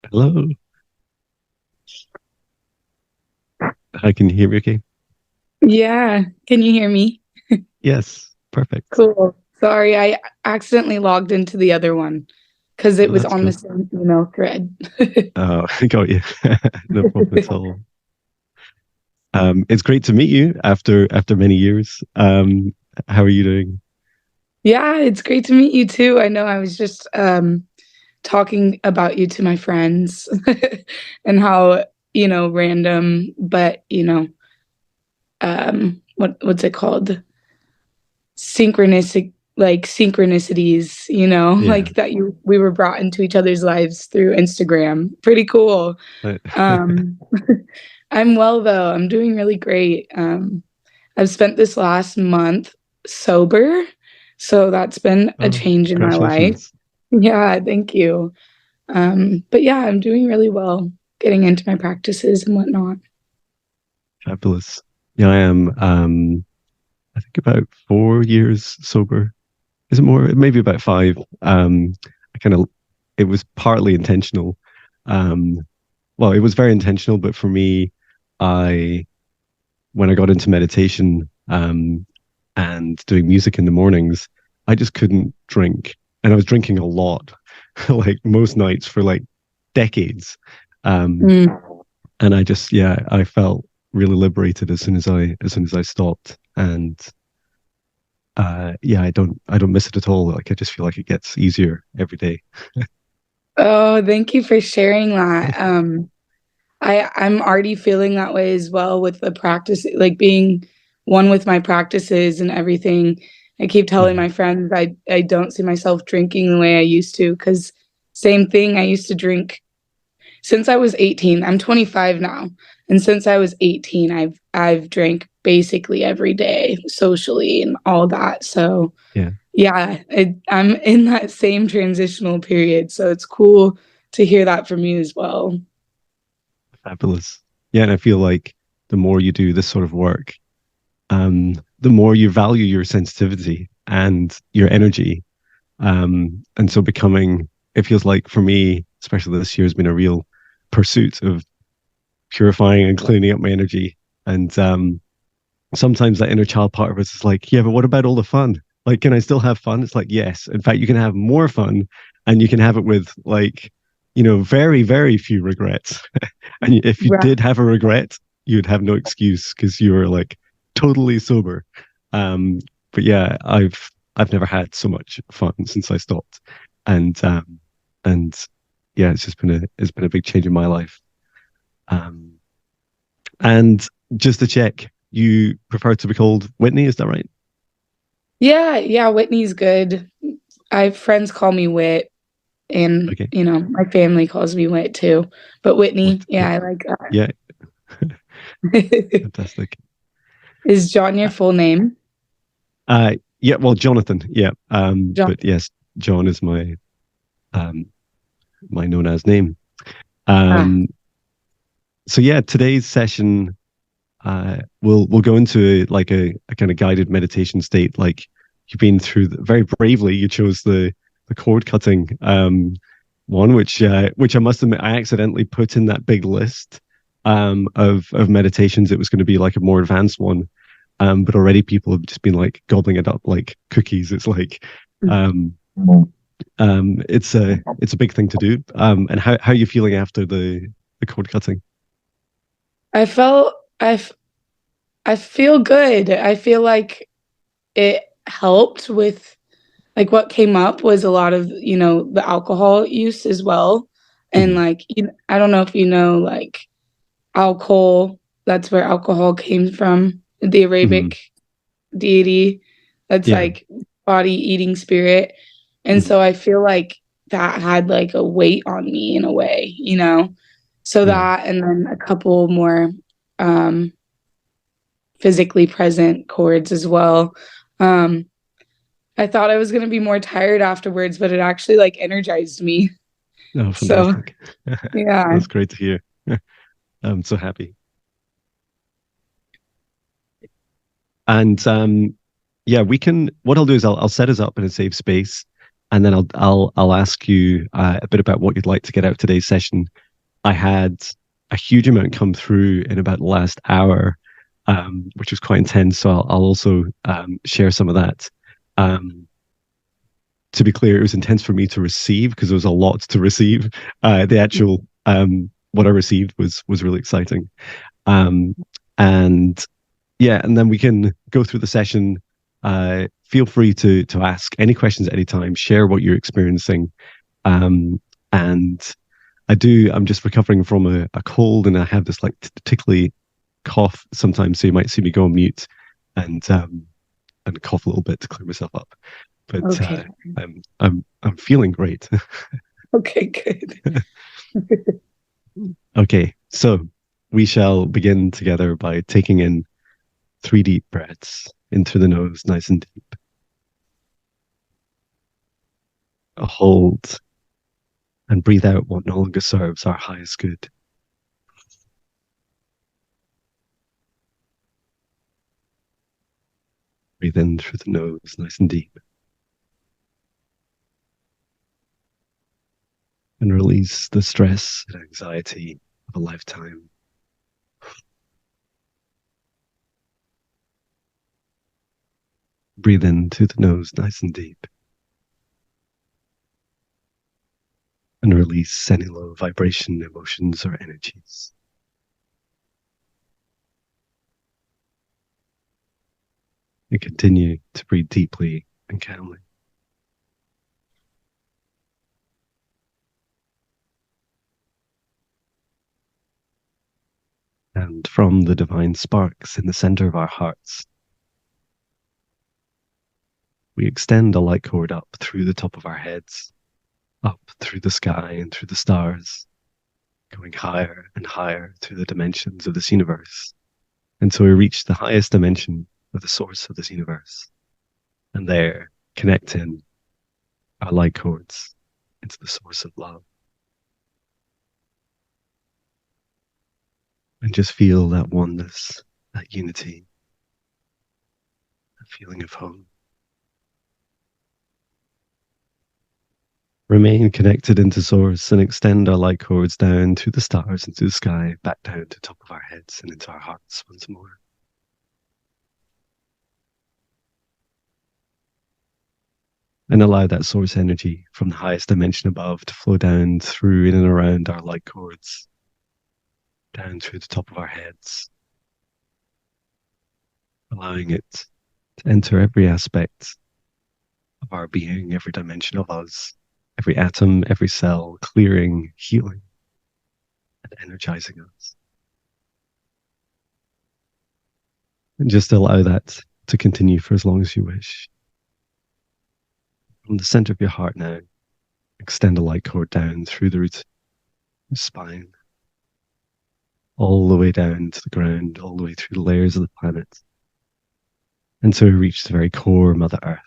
Hello. Hi, can you hear me okay? Yeah, can you hear me? Yes, perfect. Cool. Sorry, I accidentally logged into the other one because it Oh, was that's on the cool. same email thread. I got you. No problem at all. It's great to meet you after many years. How are you doing? Yeah, it's great to meet you too. I know I was just talking about you to my friends and how, random, but what's it called? Synchronistic like synchronicities, Yeah. like that you we were brought into each other's lives through Instagram. Pretty cool. Uh, Um, I'm well though. I'm doing really great. I've spent this last month sober, so that's been a Oh, change in my life. congratulations. Yeah, thank you. But yeah, I'm doing really well, getting into my practices and whatnot. Fabulous. Yeah, I am I think about 4 years sober. Is it more? Maybe about five. I kind of it was partly intentional. Um well, it was very intentional, but for me, I when I got into meditation and doing music in the mornings, I just couldn't drink. And I was drinking a lot, like most nights for like decades. Um, Mm. and I just, yeah, I felt really liberated as soon as I stopped. And yeah, I don't miss it at all. Like I just feel like it gets easier every day. Oh, thank you for sharing that. I'm already feeling that way as well with the practice, like being one with my practices and everything. I keep telling Yeah. my friends I don't see myself drinking the way I used to because same thing. I used to drink since I was 18. I'm 25 now, and since I was 18, I've drank basically every day socially and all that. So Yeah. yeah, I'm in that same transitional period. So it's cool to hear that from you as well. Fabulous. Yeah. And I feel like the more you do this sort of work, the more you value your sensitivity and your energy. And so it feels like for me, especially this year, has been a real pursuit of purifying and cleaning up my energy. And sometimes that inner child part of us is like, yeah, but what about all the fun? Like, can I still have fun? It's like, yes. In fact, you can have more fun and you can have it with like, very, very few regrets. And if you Right. did have a regret, you'd have no excuse because you were like totally sober. Um, but yeah, I've never had so much fun since I stopped, and and yeah, it's been a big change in my life. Um, and just to check, you prefer to be called Whitney, is that right? Yeah, yeah, Whitney's good. I have friends call me Whit, and Okay, my family calls me Whit too. But Whitney, what? yeah, I like Yeah, that. fantastic. Is John your full name? Yeah, well, Jonathan, yeah, John. but yes, John is um my known as name. Ah, Um, so yeah, today's session, we'll go into like a kind of guided meditation state. Like you've been through very bravely, you chose the cord cutting one, which I must admit I accidentally put in that big list of meditations. It was going to be like a more advanced one, but already people have just been like gobbling it up like cookies. It's like um, it's a big thing to do. And how are you feeling after the cord cutting? I felt I f- I feel good. I feel like it helped with like what came up was a lot of, the alcohol use as well. And Mhm. like, I don't know if you know, like alcohol, that's where alcohol came from, the Mhm. Arabic deity that's Yeah. like body eating spirit. And Mhm. so I feel like that had like a weight on me in a way, So Yeah. that and then a couple more um physically present chords as well. Um I thought I was going to be more tired afterwards, but it actually like energized me. Oh, So, fantastic. yeah. That's great to hear. I'm so happy. And yeah, what I'll do is I'll set us up in a safe space. and then I'll ask you a bit about what you'd like to get out of today's session. I had a huge amount come through in about the last hour, which was quite intense. So I'll also share some of that. Um, to be clear, it was intense for me to receive because there was a lot to receive. The actual what I received was really exciting. Um, and yeah, and then we can go through the session. Feel free to ask any questions at any time. Share what you're experiencing. And I'm just recovering from a cold, and I have this like tickly cough sometimes. So you might see me go on mute and cough a little bit to clear myself up. But Okay. I'm feeling great. Okay, good. Okay, so we shall begin together by taking in 3 deep breaths into the nose, nice and deep. A hold and breathe out what no longer serves our highest good. Breathe in through the nose, nice and deep. And release the stress and anxiety of a lifetime. Breathe in through the nose, nice and deep. And release any low vibration, emotions, or energies. And continue to breathe deeply and calmly. And from the divine sparks in the center of our hearts, we extend a light cord up through the top of our heads, up through the sky and through the stars, going higher and higher through the dimensions of this universe until we reach the highest dimension of the source of this universe. And there, connect in our light cords into the source of love. And just feel that oneness, that unity, that feeling of home. Remain connected into source and extend our light cords down through the stars into the sky, back down to the top of our heads and into our hearts once more. And allow that source energy from the highest dimension above to flow down through in and around our light cords, down through the top of our heads, allowing it to enter every aspect of our being, every dimension of us, every atom, every cell, clearing, healing, and energizing us. And just allow that to continue for as long as you wish. From the center of your heart now, extend a light cord down through the root of your spine, all the way down to the ground, all the way through the layers of the planet, until we reach the very core of Mother Earth.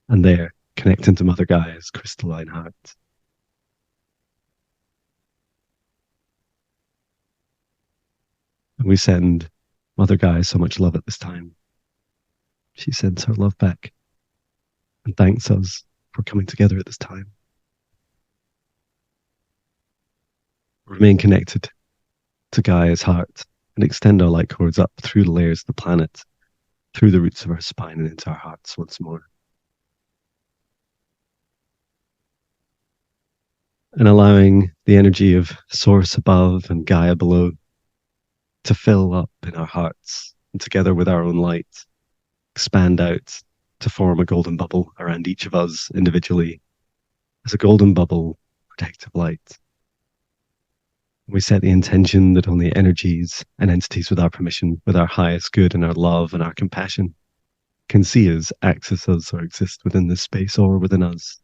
And there, connect into Mother Gaia's crystalline heart. And we send Mother Gaia so much love at this time. She sends her love back and thanks us for coming together at this time. Remain connected to Gaia's heart and extend our light cords up through the layers of the planet, through the roots of our spine and into our hearts once more. And allowing the energy of Source above and Gaia below to fill up in our hearts, and together with our own light, expand out to form a golden bubble around each of us individually as a golden bubble, protective light. We set the intention that only energies and entities with our permission, with our highest good and our love and our compassion, can see us, access us, or exist within this space or within us,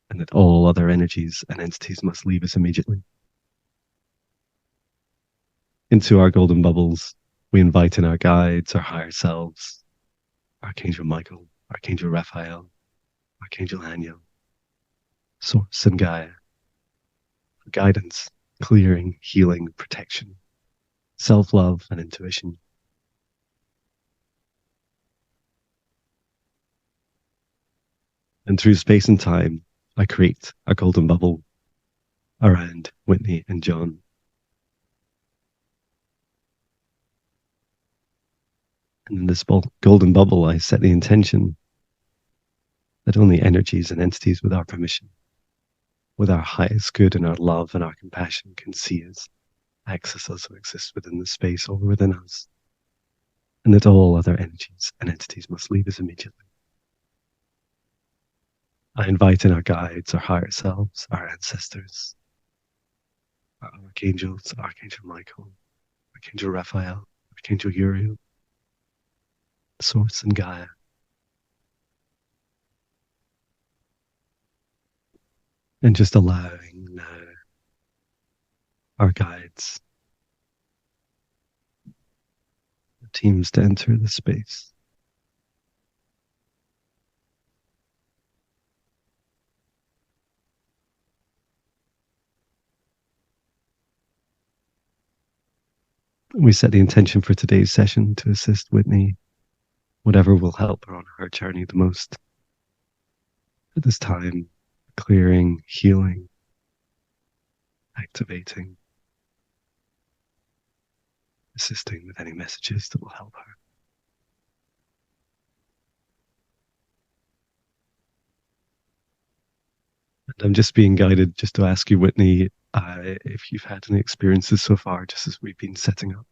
and that all other energies and entities must leave us immediately. Into our golden bubbles, we invite in our guides, our higher selves, Archangel Michael, Archangel Raphael, Archangel Haniel, Source and Gaia, for guidance, clearing, healing, protection, self-love, and intuition. . And through space and time, I create a golden bubble around Whitney and Jon. And in this golden bubble, I set the intention that only energies and entities with our permission, with our highest good and our love and our compassion, can see us, access us, or exist within the space or within us. And that all other energies and entities must leave us immediately. I invite in our guides, our higher selves, our ancestors, our archangels, Archangel Michael, Archangel Raphael, Archangel Uriel, Source and Gaia. And just allowing now our guides, the teams, to enter the space. We set the intention for today's session to assist Whitney, whatever will help her on her journey the most. At this time, clearing, healing, activating, assisting with any messages that will help her. And I'm just being guided just to ask you, Whitney, if you've had any experiences so far, just as we've been setting up.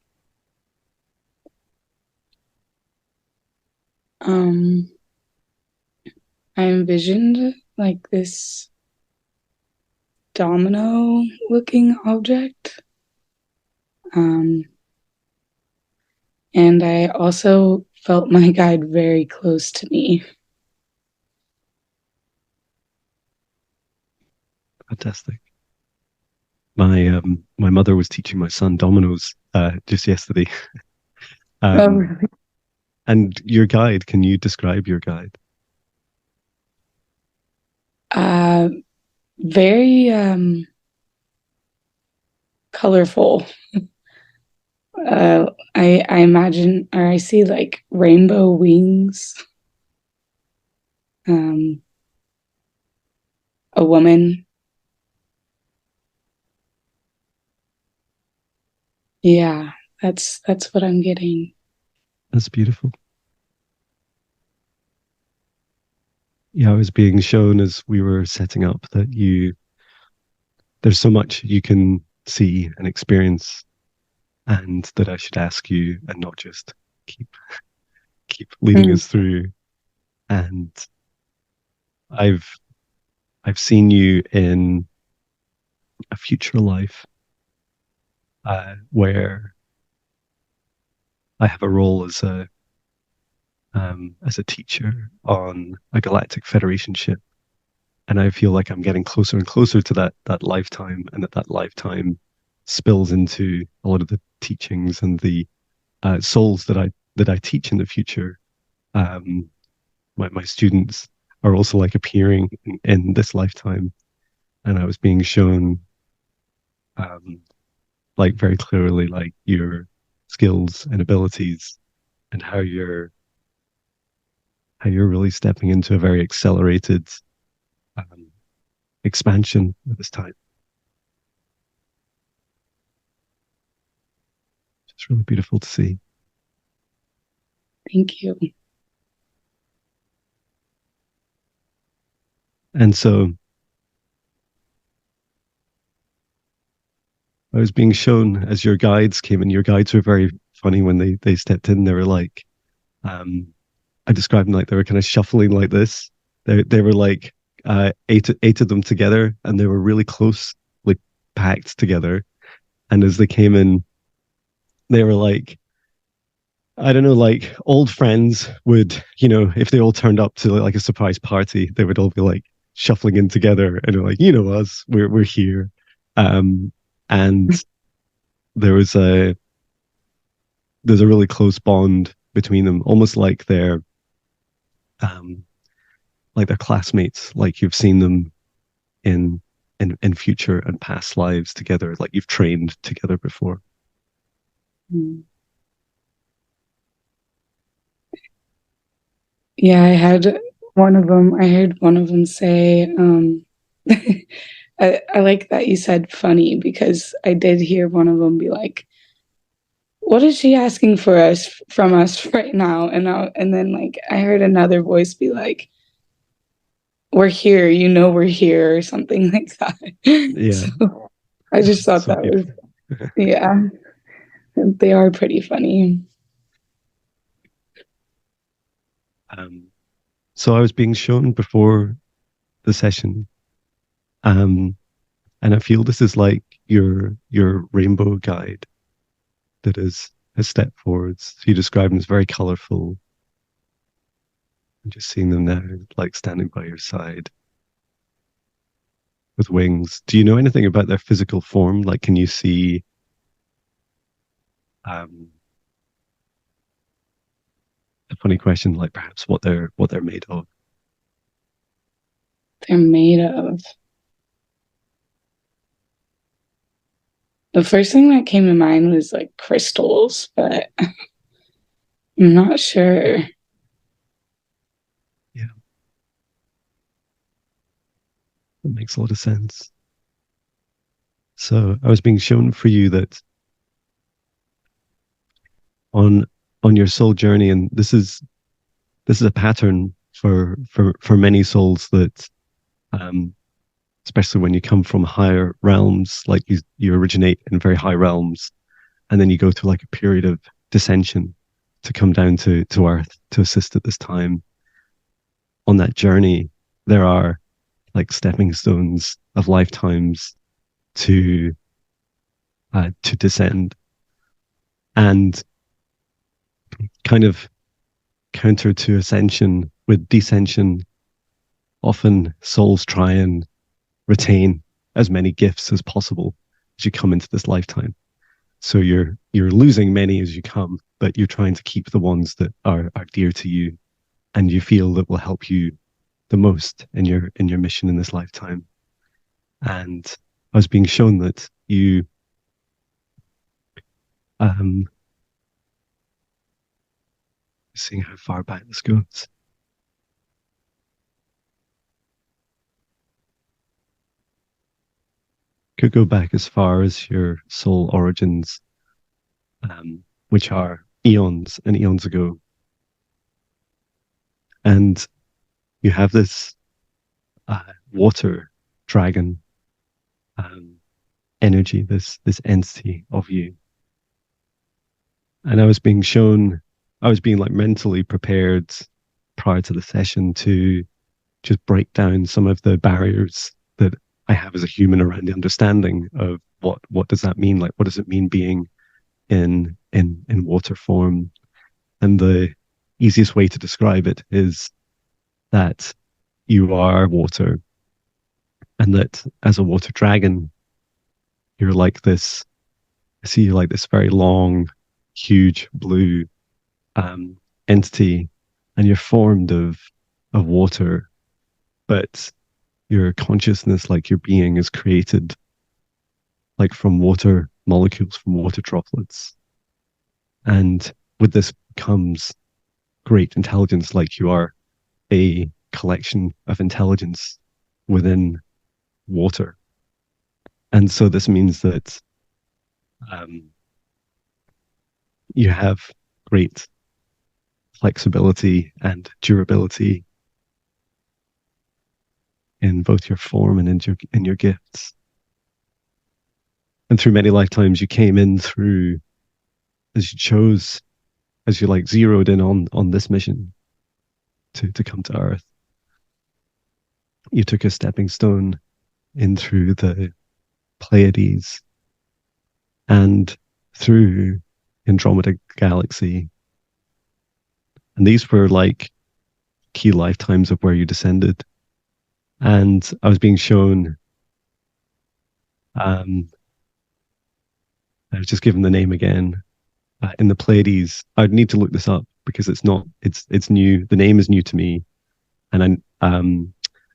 I envisioned like this domino looking object. And I also felt my guide very close to me. Fantastic. My mother was teaching my son dominoes just yesterday. Really? And your guide, can you describe your guide? Very colorful. I imagine, or I see like rainbow wings. A woman. Yeah, that's what I'm getting. That's beautiful. Yeah, I was being shown as we were setting up that there's so much you can see and experience, and that I should ask you and not just keep leading us through. And I've seen you in a future life where I have a role as a teacher on a galactic federation ship, and I feel like I'm getting closer and closer to that lifetime, and that lifetime spills into a lot of the teachings and the souls that I teach in the future. My students are also like appearing in this lifetime, and I was being shown like very clearly like your skills and abilities, and how you're really stepping into a very accelerated expansion at this time. It's really beautiful to see. Thank you. And so I was being shown as your guides came in. Your guides were very funny when they stepped in. They were like, I described them like they were kind of shuffling like this. They were like eight of them together, and they were really close, like packed together. And as they came in, they were like, I don't know, like old friends would, if they all turned up to like a surprise party, they would all be like shuffling in together, and they're like, us, we're here. And there's a really close bond between them, almost like they're classmates, like you've seen them in future and past lives together, like you've trained together before. Yeah, I had One of them, I heard one of them say, I like that you said funny because I did hear one of them be like, what is she asking for us from us right now? And then like I heard another voice be like, we're here, you know we're here, or something like that. Yeah, So I just thought so that was, beautiful. yeah, they are pretty funny. Um, so I was being shown before the session, um, and I feel this is like your rainbow guide that has stepped forwards. So you describe them as very colorful. I'm just seeing them now, like standing by your side with wings. Do you know anything about their physical form? Like, can you see um, a funny question, like perhaps what they're made of? They're made of. The first thing that came to mind was like crystals, but I'm not sure. Yeah, that makes a lot of sense. So I was being shown for you that on on your soul journey, and this is a pattern for many souls that um, especially when you come from higher realms, like you originate in very high realms, and then you go through like a period of dissension to come down to earth to assist at this time. On that journey, there are like stepping stones of lifetimes to to descend, and kind of counter to ascension with descension. Often souls try and retain as many gifts as possible as you come into this lifetime. So you're losing many as you come, but you're trying to keep the ones that are dear to you and you feel that will help you the most in your mission in this lifetime. And I was being shown that you um seeing how far back this goes. Could go back as far as your soul origins, which are eons and eons ago. And you have this water dragon um, energy, this entity of you. And I was being like mentally prepared prior to the session to just break down some of the barriers that I have as a human around the understanding of what does that mean? Like, what does it mean being in water form? And the easiest way to describe it is that you are water, and that as a water dragon, you're like this. I see you like this very long, huge blue um, entity, and you're formed of water, but your consciousness, like your being, is created like from water molecules, from water droplets, and with this comes great intelligence. Like you are a collection of intelligence within water, and so this means that um, you have great flexibility and durability in both your form and in your gifts. And through many lifetimes, you came in through as you chose, as you like zeroed in on this mission to come to Earth. You took a stepping stone in through the Pleiades and through Andromeda Galaxy. And these were like key lifetimes of where you descended. And I was being shown, I was just given the name again, in the Pleiades. I'd need to look this up because it's new. The name is new to me. And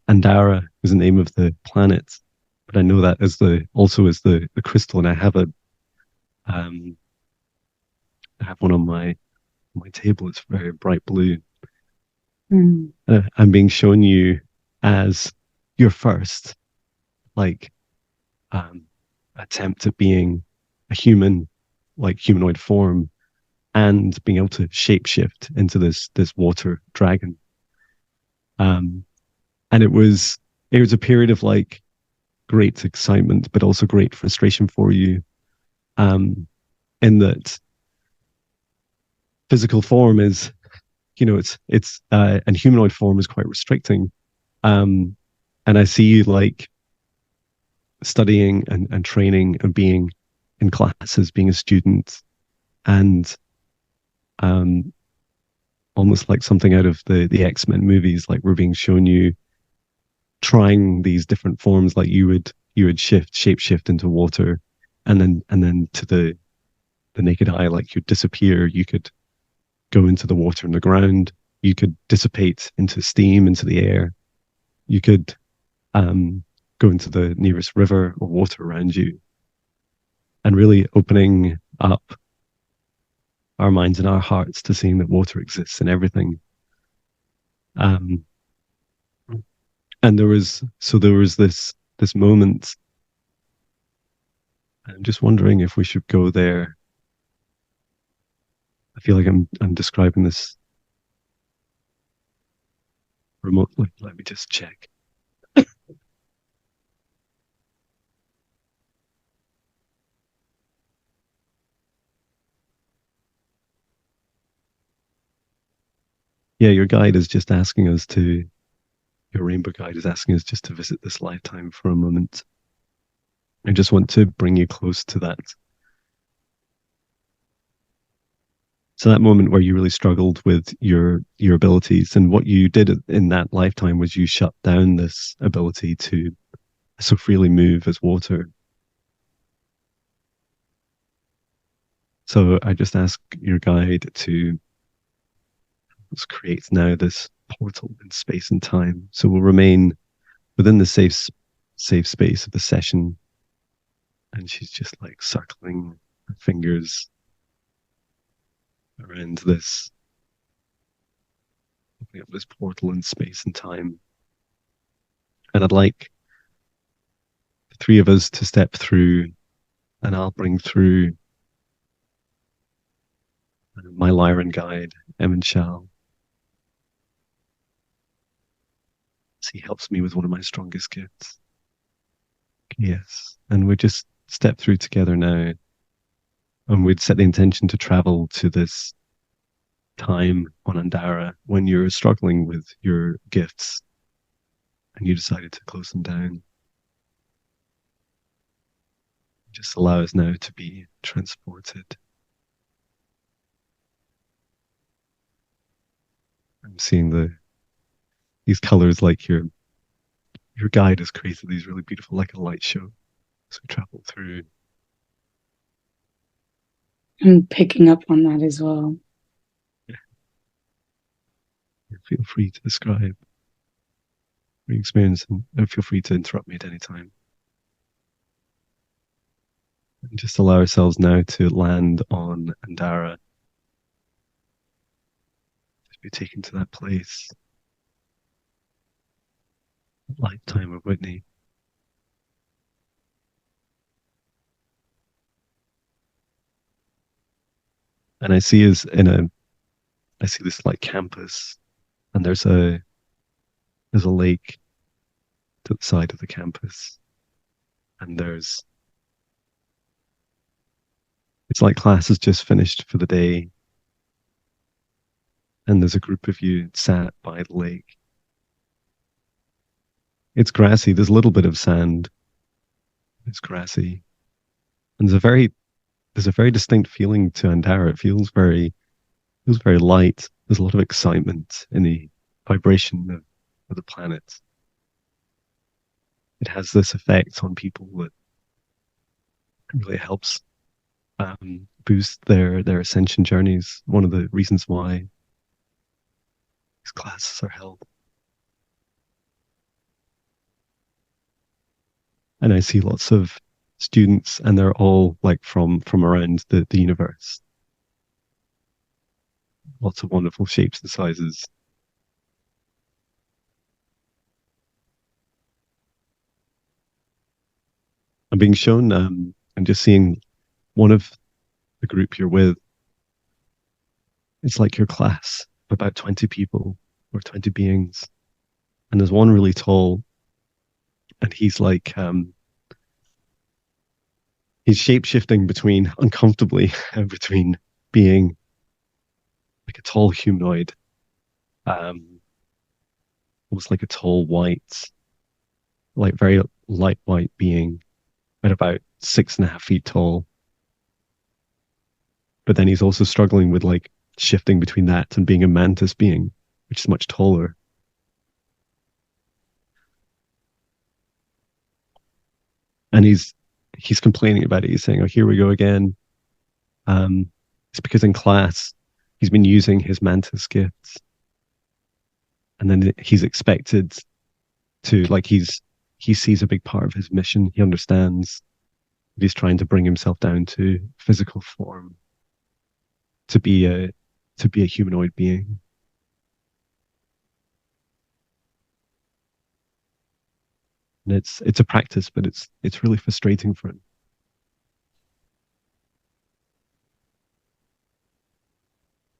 Andara is the name of the planet, but I know that as also as the crystal, and um, I have one on my table. It's very bright blue. Mm. I'm being shown you as your first, like, um, attempt at being a human, like humanoid form, and being able to shapeshift into this water dragon. Um, and it was a period of like great excitement, but also great frustration for you. In that physical form is, and humanoid form is quite restricting. Um, and I see you like studying and training and being in classes, being a student, and um, almost like something out of the X-Men movies, like we're being shown you trying these different forms, like you would shape shift into water, and then to the naked eye, like you'd disappear. You could go into the water and the ground. You could dissipate into steam, into the air. You could um, go into the nearest river or water around you, and really opening up our minds and our hearts to seeing that water exists in everything. Um, and there was this moment. I'm just wondering if we should go there. I feel like I'm describing this remotely. Let me just check. Yeah, your guide is just asking us to. Your rainbow guide is asking us just to visit this lifetime for a moment. I just want to bring you close to that. So that moment where you really struggled with your abilities, and what you did in that lifetime was you shut down this ability to so freely move as water. So I just ask your guide to create now this portal in space and time. So we'll remain within the safe space of the session, and she's just like circling her fingers around this portal in space and time. And I'd like the three of us to step through, and I'll bring through my Lyran guide, Emin Shal. He helps me with one of my strongest gifts. Yes. And we just step through together now, and we'd set the intention to travel to this time on Andara when you're struggling with your gifts and you decided to close them down. Just allow us now to be transported. I'm seeing these colors, like your guide has created these really beautiful, like a light show. So we travel through. I'm picking up on that as well. Yeah. Feel free to describe your experience, and feel free to interrupt me at any time. And just allow ourselves now to land on Andara. Just be taken to that place. Lifetime of Whitney. And I see this like campus, and there's a lake to the side of the campus, and it's like class has just finished for the day, and there's a group of you sat by the lake. It's grassy. There's a little bit of sand. It's grassy, and there's a very distinct feeling to Andara. It feels very light. There's a lot of excitement in the vibration of the planet. It has this effect on people that really helps boost their ascension journeys. One of the reasons why these classes are held. And I see lots of students, and they're all like from around the universe. Lots of wonderful shapes and sizes. I'm being shown. I'm just seeing one of the group you're with. It's like your class of about 20 people or 20 beings, and there's one really tall, and he's like he's shape shifting between uncomfortably between being like a tall humanoid, um, almost like a tall white, like very light white being at about 6.5 feet tall. But then he's also struggling with like shifting between that and being a mantis being, which is much taller. And he's complaining about it. He's saying, "Oh, here we go again." It's because in class he's been using his mantis gifts, and then he's expected to like he sees a big part of his mission. He understands that he's trying to bring himself down to physical form to be a humanoid being. And it's a practice, but it's really frustrating for him.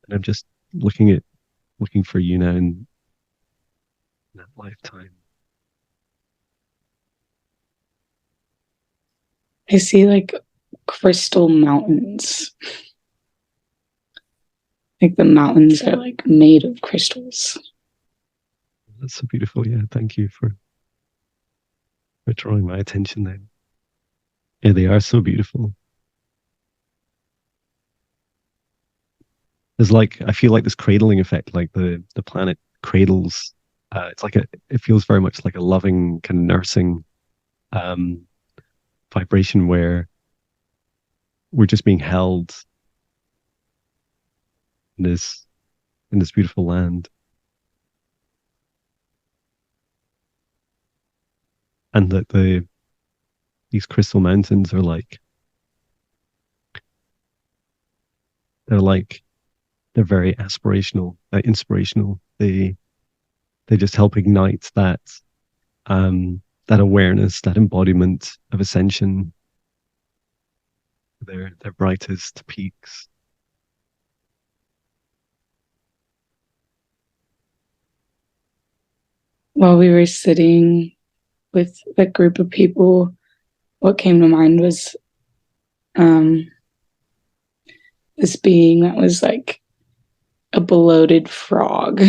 And I'm just looking for you now in that lifetime. I see like crystal mountains. Like the mountains are like made of crystals. That's so beautiful. Yeah, thank you for drawing my attention there. Yeah, they are so beautiful. There's like I feel like this cradling effect, like the planet cradles. It's like it feels very much like a loving kind of nursing um, vibration where we're just being held in this beautiful land, and that these crystal mountains are like they're like they're very aspirational, inspirational. They just help ignite that awareness, that embodiment of ascension, their brightest peaks. While we were sitting with a group of people, what came to mind was this being that was like a bloated frog.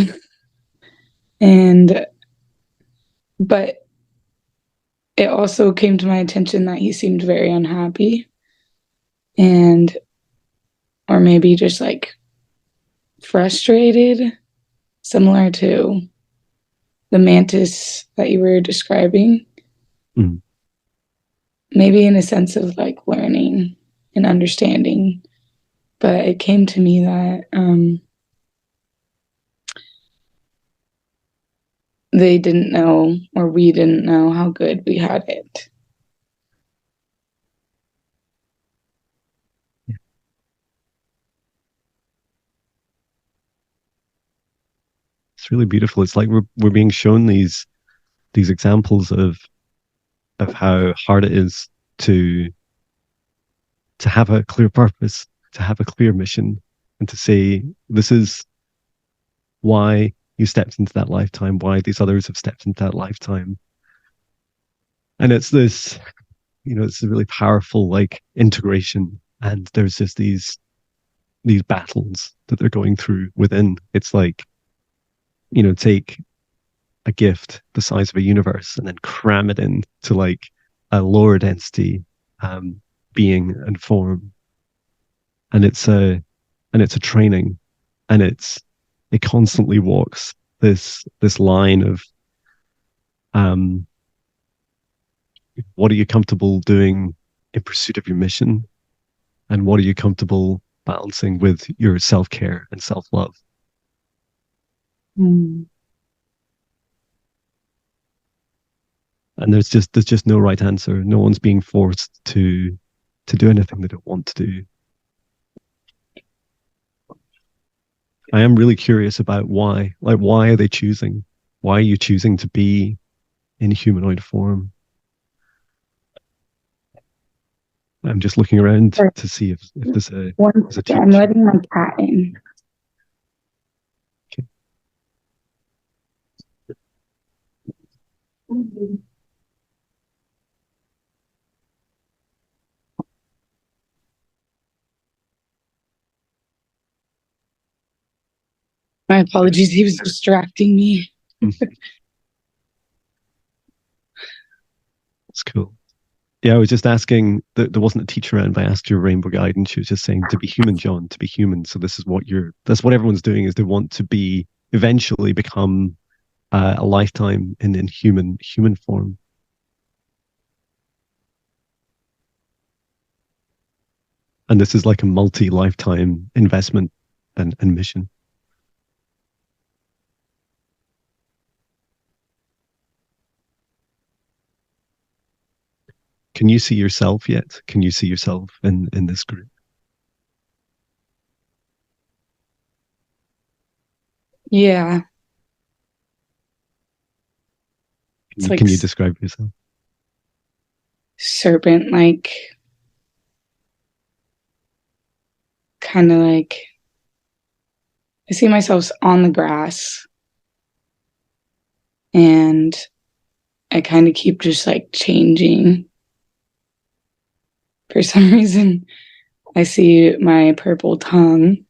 And but it also came to my attention that he seemed very unhappy, and or maybe just like frustrated, similar to the mantis that you were describing. Mm. Maybe in a sense of like learning and understanding. But it came to me that they didn't know, or we didn't know, how good we had it. It's really beautiful. It's like we're being shown these examples of how hard it is to have a clear purpose, to have a clear mission, and to say this is why you stepped into that lifetime, why these others have stepped into that lifetime. And it's this, it's a really powerful like integration. And there's just these battles that they're going through within. It's like, take a gift the size of a universe and then cram it in to like a lower density being and form. And it's a training, and it constantly walks this line of what are you comfortable doing in pursuit of your mission, and what are you comfortable balancing with your self-care and self-love. Mm. And there's just no right answer. No one's being forced to do anything they don't want to do. I am really curious about why. Like, why are they choosing? Why are you choosing to be in humanoid form? I'm just looking around Sorry, to see if one there's a second, I'm teacher. letting my cat in. Okay. My apologies, he was distracting me. That's cool. Yeah, I was just asking. There wasn't a teacher around, but I asked your rainbow guide, and she was just saying to be human, Jon, to be human. So this is what you're. That's what everyone's doing is they want to be eventually become a lifetime in human form. And this is like a multi-lifetime investment and mission. Can you see yourself yet? Can you see yourself in this group? Yeah, Can it's you like can you describe yourself? serpent, like kind of like I see myself on the grass and I kind of keep just like changing. For some reason, I see my purple tongue.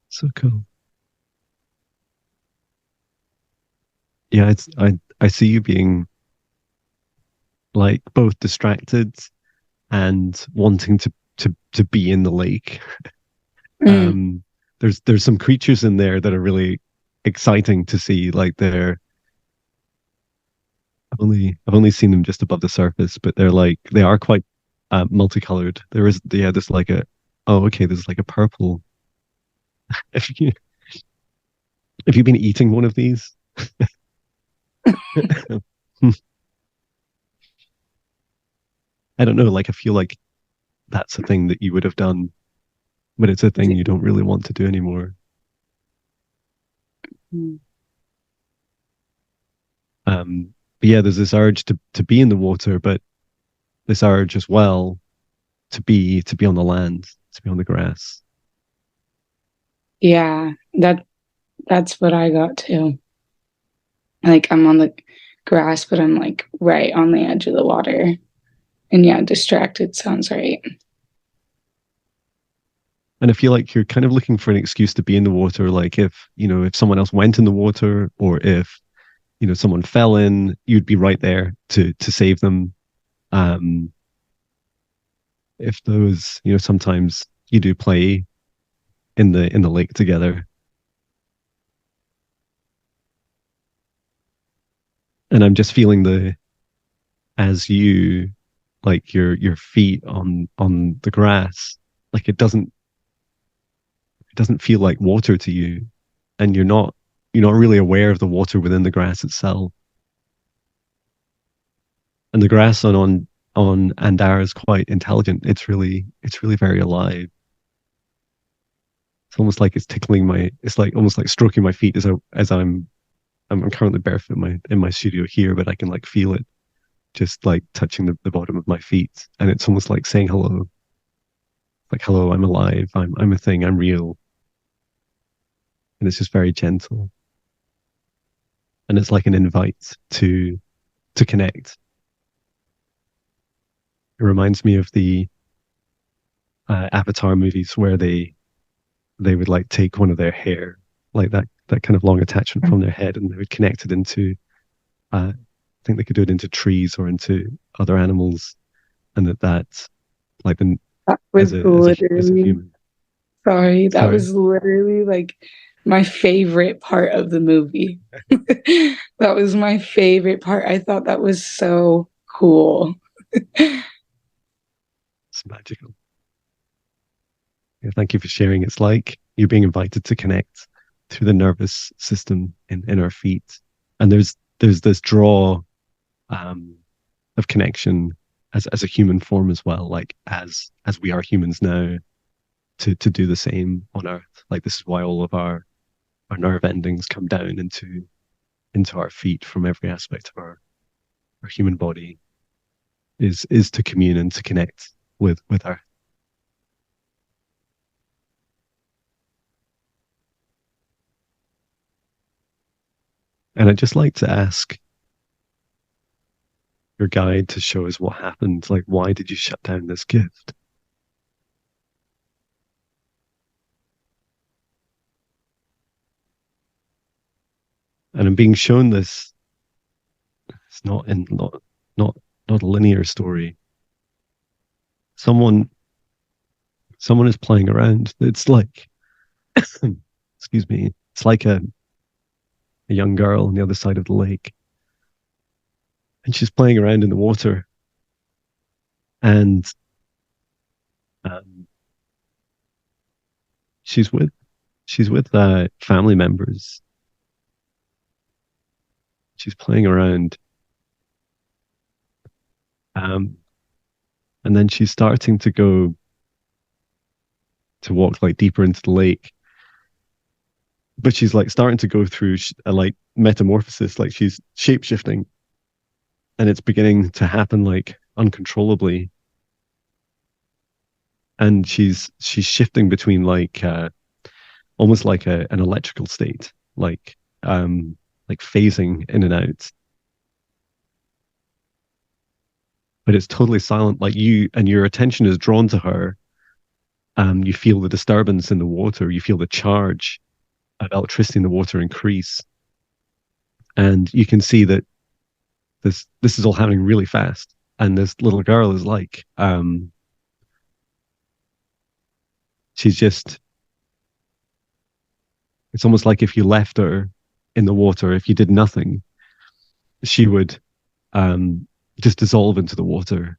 So cool. Yeah, I see you being like both distracted and wanting to be in the lake. Mm, Um, there's some creatures in there that are really exciting to see. Like I've only seen them just above the surface, but they are quite multicolored. There's like a oh okay, there's like a purple. If you if you've been eating one of these, I don't know. Like I feel like that's a thing that you would have done, but it's a thing you don't really want to do anymore. mm. But yeah, there's this urge to be in the water, but this urge as well to be on the land, to be on the grass. Yeah, that's what I got too. Like I'm on the grass, but I'm like right on the edge of the water. And yeah, distracted sounds right. And I feel like you're kind of looking for an excuse to be in the water. Like if someone else went in the water, or if someone fell in, you'd be right there to save them. Um, if those, sometimes you do play in the lake together, and I'm just feeling the as you like your feet on the grass, like it doesn't feel like water to you, and you're not really aware of the water within the grass itself. And the grass on Andara is quite intelligent. It's really very alive. It's almost like it's tickling my. It's like almost like stroking my feet as I'm currently barefoot in my studio here, but I can like feel it just like touching the bottom of my feet, and it's almost like saying hello. Like hello, I'm alive. I'm a thing. I'm real, and it's just very gentle, and it's like an invite to connect. It reminds me of the Avatar movies where they would like take one of their hair, like that kind of long attachment from their head, and they would connect it into. I think they could do it into trees or into other animals, and that's like the That as was a literally, human. sorry, that Sorry, was literally like my favorite part of the movie. That was my favorite part. I thought that was so cool. it's magical. Yeah, thank you for sharing. It's like you're being invited to connect through the nervous system in our feet, and there's this draw um, of connection as a human form as well. Like as we are humans now, to do the same on Earth. Like this is why all of our nerve endings come down into into our feet from every aspect of our human body is to commune and to connect with our. And I'd just like to ask your guide to show us what happened. Like, why did you shut down this gift? And I'm being shown this. It's not not a linear story. Someone someone is playing around. It's like, excuse me, it's like a young girl on the other side of the lake, and she's playing around in the water, and um, she's with family members. She's playing around, um, and then she's starting to go to walk like deeper into the lake. But she's like starting to go through a like metamorphosis, like she's shape shifting, and it's beginning to happen like uncontrollably. And she's shifting between like almost like an electrical state, like phasing in and out. But it's totally silent. Like you and your attention is drawn to her. You feel the disturbance in the water. You feel the charge of electricity in the water increase, and you can see that this is all happening really fast. And this little girl is like, she's just. It's almost like if you left her in the water, if you did nothing, she would just dissolve into the water,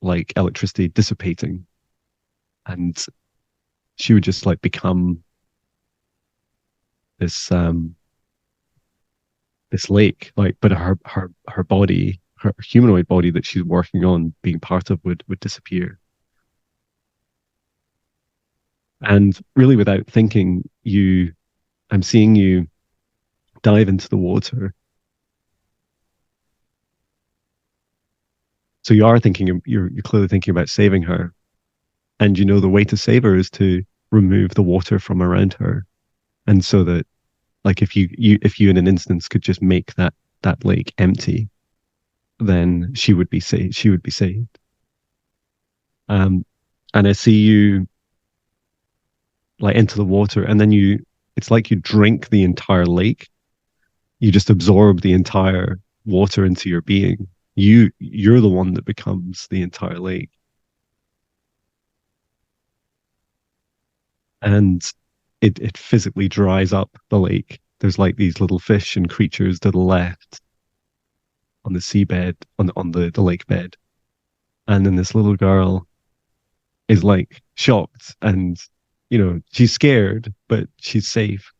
like electricity dissipating, and she would just like become this this lake, like, but her body, her humanoid body that she's working on being part of would disappear. And really, without thinking, I'm seeing you dive into the water. So you are thinking, you're clearly thinking about saving her, and you know the way to save her is to remove the water from around her, and so that, like, if you in an instance could just make that lake empty, then she would be saved. She would be saved. Um, and I see you like into the water, and then it's like you drink the entire lake. You just absorb the entire water into your being. You're the one that becomes the entire lake. And it physically dries up the lake. There's like these little fish and creatures to the left on the seabed, on the lake bed. And then this little girl is like shocked, and she's scared, but she's safe.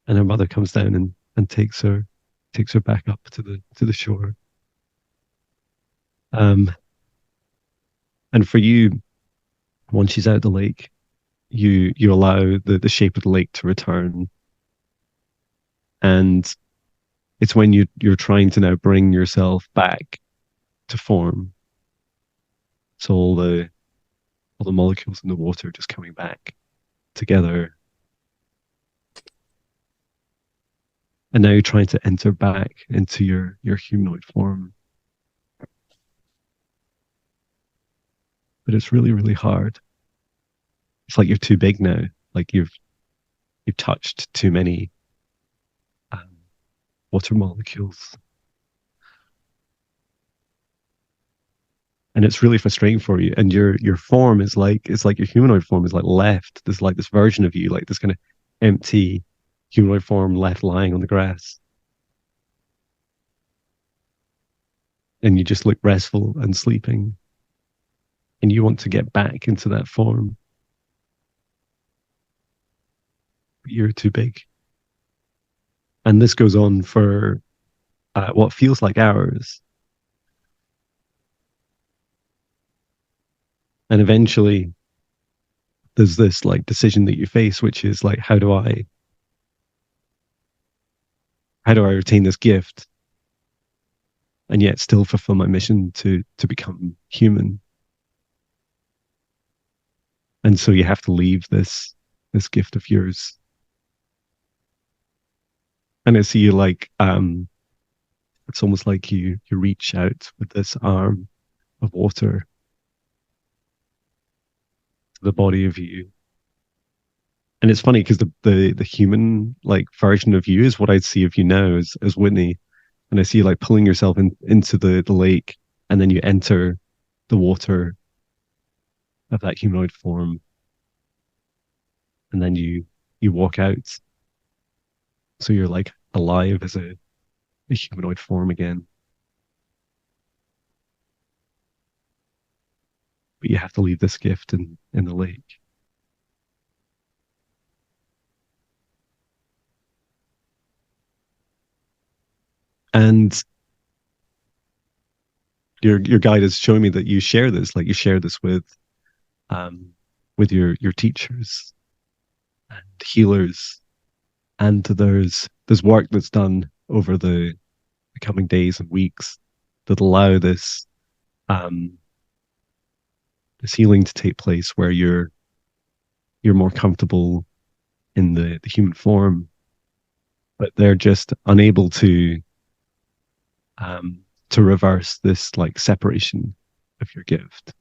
And her mother comes down and takes her back up to the shore. Um and for you, once she's out of the lake, you allow the shape of the lake to return. And it's when you're trying to now bring yourself back to form. So all the molecules in the water just coming back together. And now you're trying to enter back into your humanoid form. But it's really, really hard. It's like you're too big now. Like you've touched too many water molecules. And it's really frustrating for you. And your form is like, it's like your humanoid form is like left. There's like this version of you, like this kind of empty humanoid form left lying on the grass. And you just look restful and sleeping. And you want to get back into that form. But you're too big. And this goes on for what feels like hours. And eventually there's this like decision that you face, which is like, how do I how do I retain this gift and yet still fulfill my mission to become human? And so you have to leave this gift of yours. And I see you like it's almost like you reach out with this arm of water to the body of you. And it's funny because the human like version of you is what I'd see of you now as Whitney. And I see you like pulling yourself into the lake, and then you enter the water of that humanoid form, and then you walk out. So you're like alive as a humanoid form again. But you have to leave this gift in the lake. And your guide is showing me that you share this, like you share this um with your teachers and healers. And there's work that's done over the coming days and weeks that allow um this healing to take place where you're more comfortable in the human form, but they're just unable um to reverse this like separation of your gift.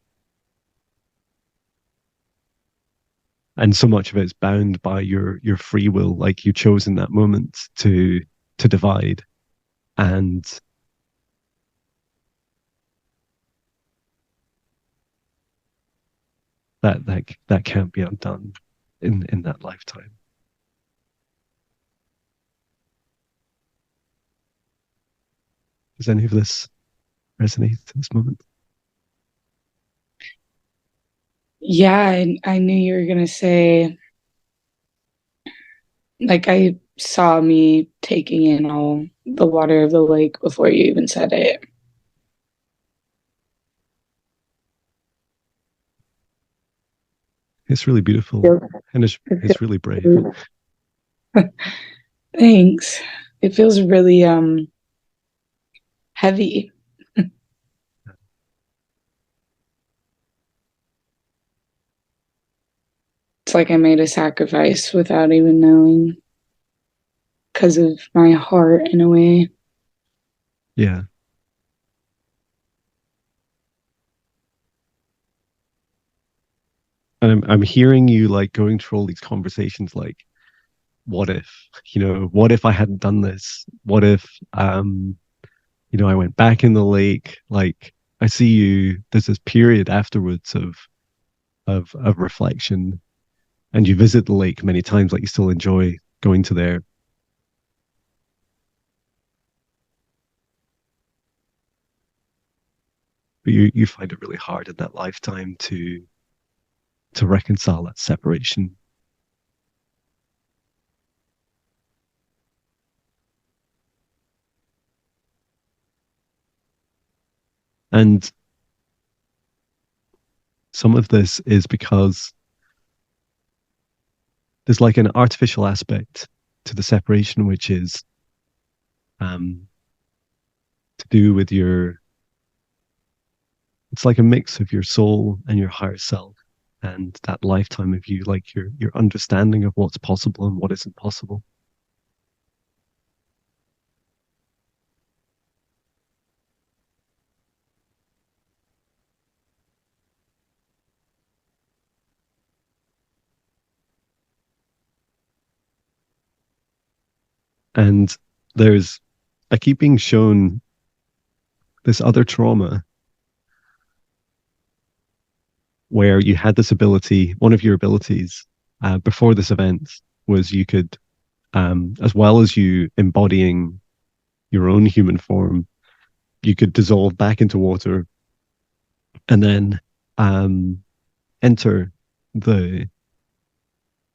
And so much of it is bound by your free will, like you chose in that moment to divide, and that can't be undone in that lifetime. Does any of this resonate at this moment? Yeah, I knew you were gonna say, like, I saw me taking in all the water of the lake before you even said it. It's really beautiful, Feels- and it it's really brave. feels- Thanks. It feels really heavy. It's like I made a sacrifice without even knowing because of my heart in a way. Yeah, and I'm hearing you like going through all these conversations, like, what if, what if I hadn't done this? What if, I went back in the lake? Like, I see you. There's this period afterwards of reflection, and you visit the lake many times. Like, you still enjoy going to there, but you find it really hard in that lifetime to reconcile that separation. And some of this is because there's like an artificial aspect to the separation, which is um, to do with it's like a mix of your soul and your higher self and that lifetime of you, like your understanding of what's possible and what isn't possible. And there's, I keep being shown this other trauma where you had this ability, one of your abilities before this event was you could, as well as you embodying your own human form, you could dissolve back into water and then um, enter the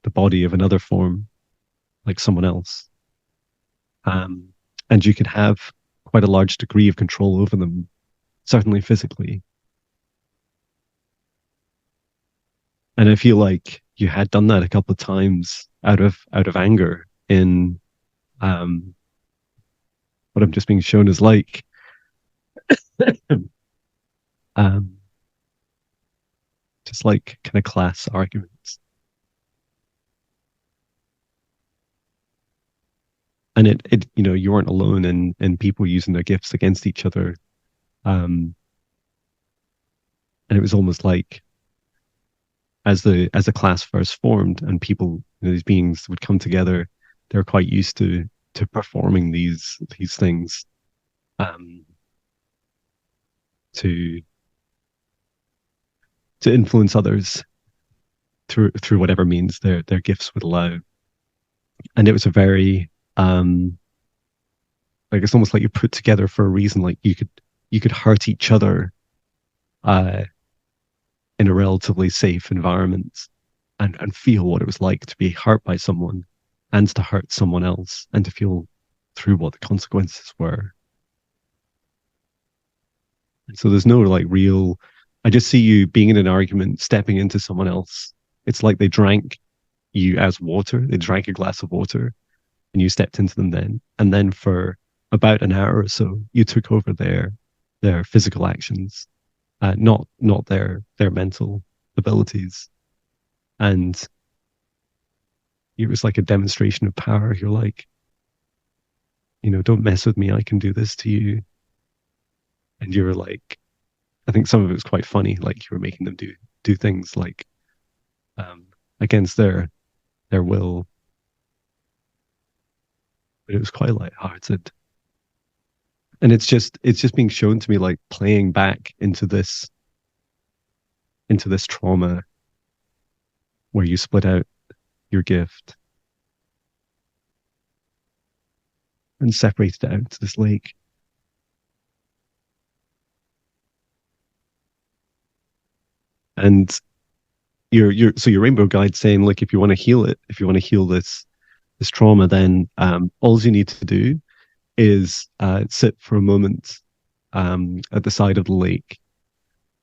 the body of another form, like someone else, um, and you could have quite a large degree of control over them, certainly physically. And I feel like you had done that a couple of times out of anger in um, what I'm just being shown is like. um, just like kind of class arguments. And you weren't alone in people using their gifts against each other. Um, and it was almost like as the class first formed and people, these beings would come together, they're quite used to performing these things, um, to to influence others through whatever means their gifts would allow. And it was a very like it's almost like you put together for a reason. Like you could hurt each other uh, in a relatively safe environment, and feel what it was like to be hurt by someone and to hurt someone else and to feel through what the consequences were. And so there's no like real. I just see you being in an argument, stepping into someone else. It's like they drank you as water. They drank a glass of water, and you stepped into them then. And then for about an hour or so, you took over their physical actions, not their mental abilities. And it was like a demonstration of power. You're like, don't mess with me. I can do this to you. And you were like, I think some of it was quite funny. Like you were making them do things like um, against their will, but it was quite lighthearted. And it's just being shown to me like playing back into this trauma where you split out your gift and separated it out into this lake. And your rainbow guide saying, like, if you want to heal it, if you want to heal this trauma, then all you need to do is sit for a moment at the side of the lake,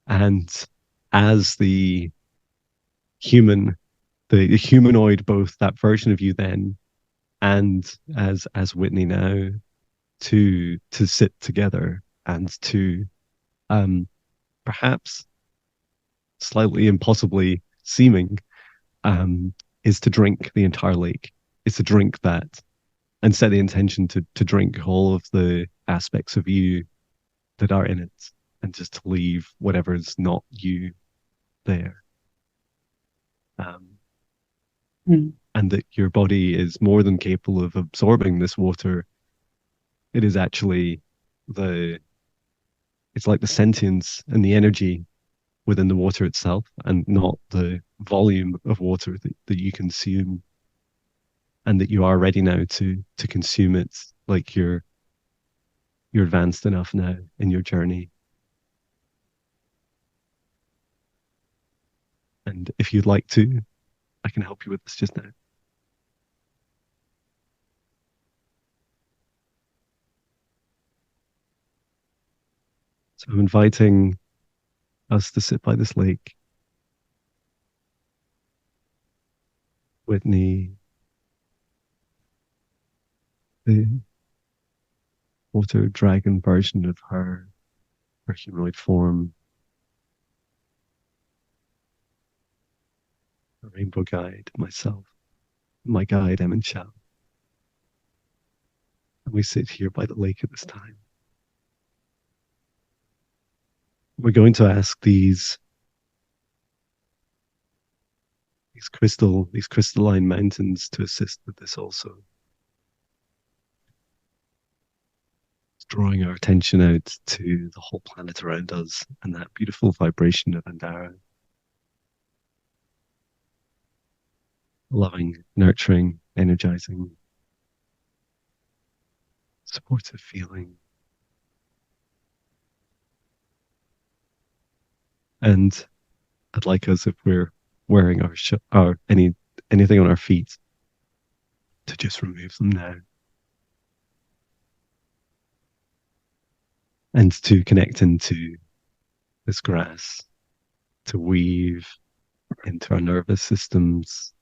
and as the human, the humanoid, both that version of you then and as Whitney now, to sit together and to um, perhaps slightly impossibly seeming, um, is to drink the entire lake, is to drink that and set the intention to drink all of the aspects of you that are in it, and just to leave whatever's not you there. Um, Mm. and that your body is more than capable of absorbing this water. It is actually the it's like the sentience and the energy within the water itself, and not the volume of water that you consume, and that you are ready now to consume it. Like you're advanced enough now in your journey. And if you'd like to, I can help you with this just now. So I'm inviting us to sit by this lake. Whitney, the water dragon version of her humanoid form, a rainbow guide, myself, my guide, I'm Jon. And we sit here by the lake at this time. We're going to ask these crystalline mountains to assist with this also. Drawing our attention out to the whole planet around us and that beautiful vibration of Andara. Loving, nurturing, energizing, supportive feeling. And I'd like us, if we're wearing our anything on our feet, to just remove them now. And to connect into this grass, to weave into our nervous systems,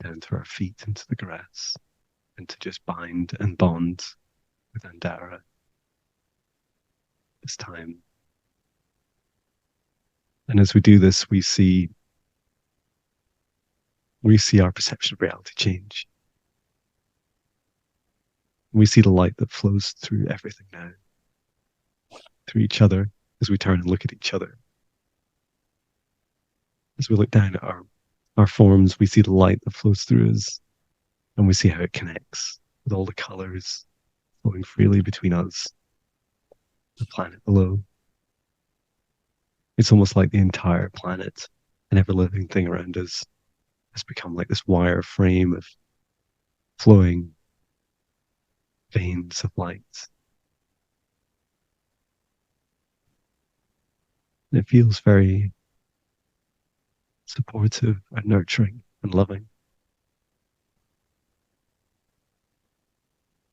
down to our feet into the grass, and to just bind and bond with Andara this time. And as we do this, we see our perception of reality change. We see the light that flows through everything now, through each other, as we turn and look at each other. As we look down at our forms, we see the light that flows through us, and we see how it connects with all the colors flowing freely between us, the planet below. It's almost like the entire planet and every living thing around us has become like this wire frame of flowing veins of light. And it feels very supportive and nurturing and loving.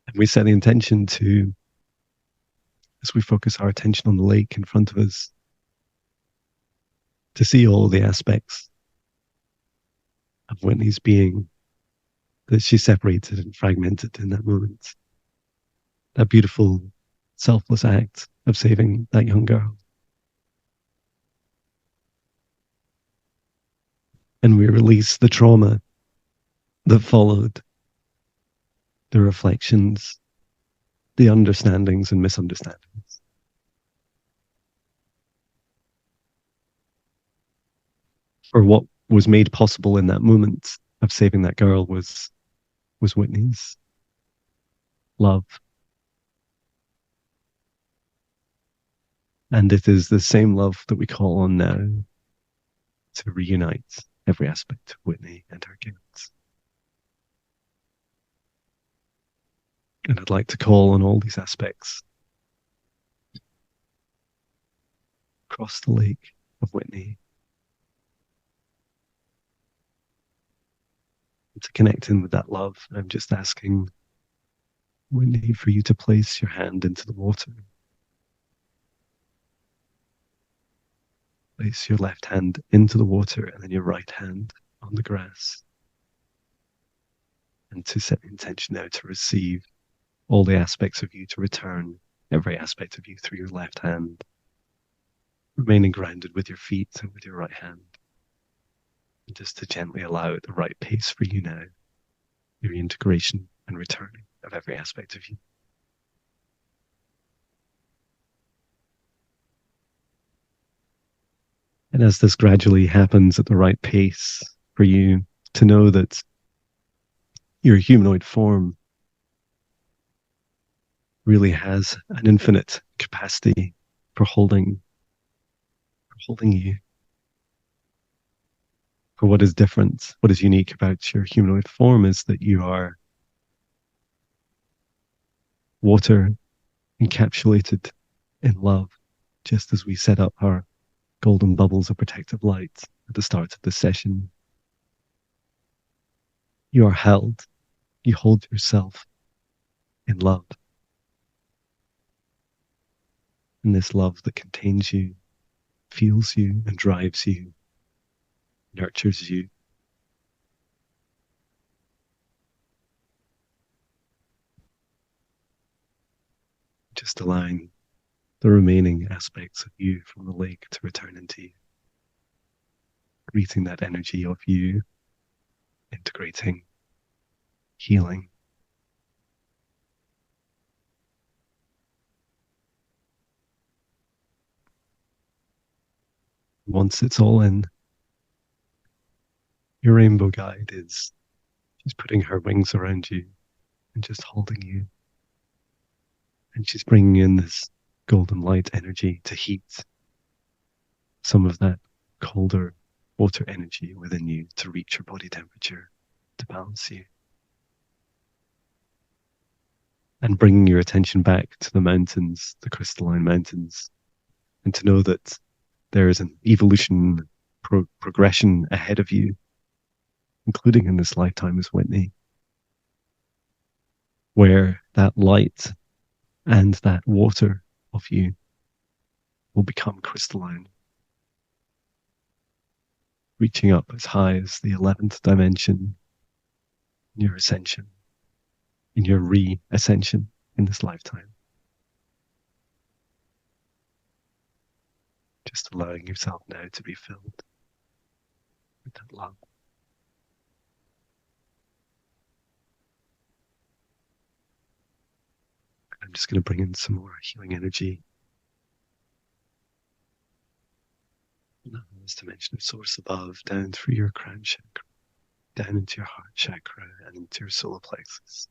And we set the intention to, as we focus our attention on the lake in front of us, to see all the aspects of Whitney's being that she separated and fragmented in that moment. That beautiful, selfless act of saving that young girl. And we release the trauma that followed, the reflections, the understandings and misunderstandings. For what was made possible in that moment of saving that girl was Whitney's love. And it is the same love that we call on now to reunite every aspect of Whitney and her gifts. And I'd like to call on all these aspects across the lake of Whitney and to connect in with that love. I'm just asking Whitney for you to place your hand into the water. Place your left hand into the water and then your right hand on the grass. And to set the intention now to receive all the aspects of you, to return every aspect of you through your left hand, remaining grounded with your feet and with your right hand. And just to gently allow it the right pace for you now, your integration and returning of every aspect of you. And as this gradually happens at the right pace for you, to know that your humanoid form really has an infinite capacity for holding you. For what is different, what is unique about your humanoid form is that you are water encapsulated in love, just as we set up our golden bubbles of protective light at the start of the session. You are held, you hold yourself in love. And this love that contains you, feels you and drives you, nurtures you. Just allowing the remaining aspects of you from the lake to return into you. Greeting that energy of you, integrating, healing. Once it's all in, your rainbow guide is she's putting her wings around you and just holding you. And she's bringing in this golden light energy to heat some of that colder water energy within you to reach your body temperature, to balance you. And bringing your attention back to the mountains, the crystalline mountains, and to know that there is an evolution progression ahead of you, including in this lifetime as Whitney, where that light and that water of you will become crystalline, reaching up as high as the 11th dimension in your ascension, in your re-ascension. in this lifetime. Just allowing yourself now to be filled with that love. I'm just going to bring in some more healing energy. This dimension of source above, down through your crown chakra, down into your heart chakra and into your solar plexus.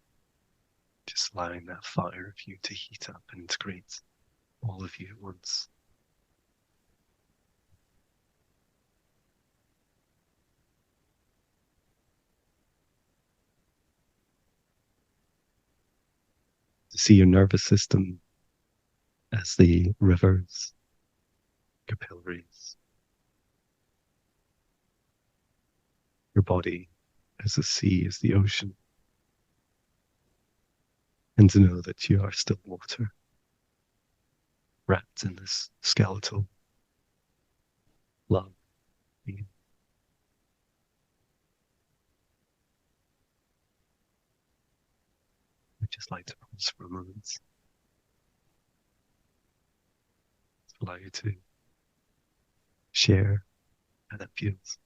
Just allowing that fire of you to heat up and integrate all of you at once. To see your nervous system as the rivers, capillaries, your body as the sea, as the ocean, and to know that you are still water, wrapped in this skeletal love being. I'd just like to pause for a moment to allow you to share how that feels.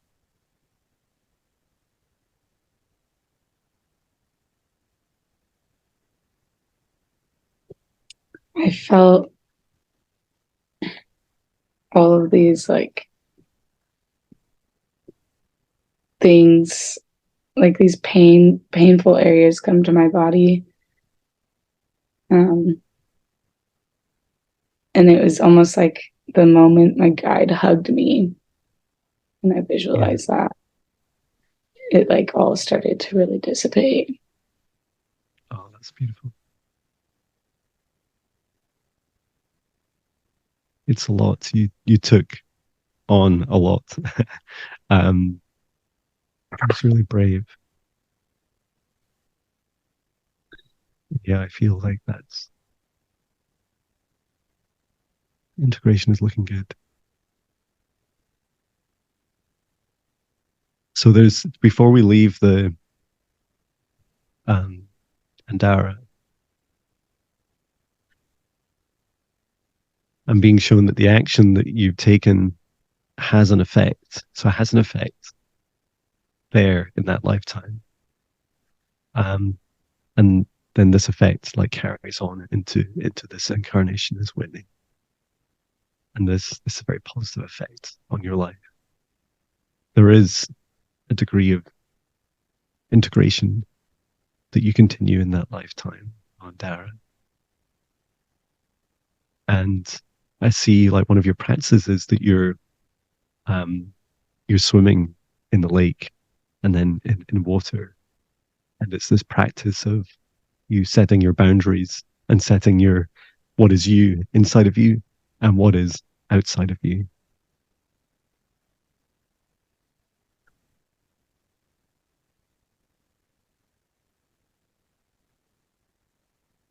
I felt all of these like things, like these painful areas come to my body. And it was almost like the moment my guide hugged me and I visualized that, it like all started to really dissipate. Oh, that's beautiful. It's a lot. You took on a lot. It's really brave. Yeah, I feel like that's integration is looking good. So there's before we leave the Andara, I'm being shown that the action that you've taken has an effect. So it has an effect there in that lifetime. And then this effect like carries on into this incarnation as Whitney. And this is a very positive effect on your life. There is a degree of integration that you continue in that lifetime on Dara. And I see like one of your practices is that you're swimming in the lake and then in water. And it's this practice of you setting your boundaries and setting your what is you inside of you and what is outside of you.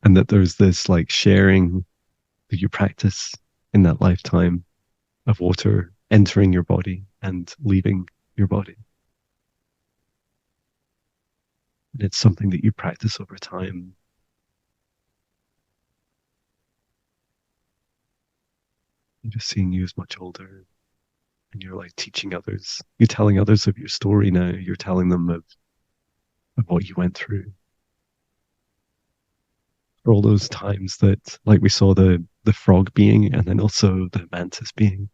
And that there's this like sharing that you practice in that lifetime of water entering your body and leaving your body. And it's something that you practice over time. I'm just seeing you as much older and you're like teaching others. You're telling others of your story now. You're telling them of what you went through. For all those times that like we saw the frog being and then also the mantis being.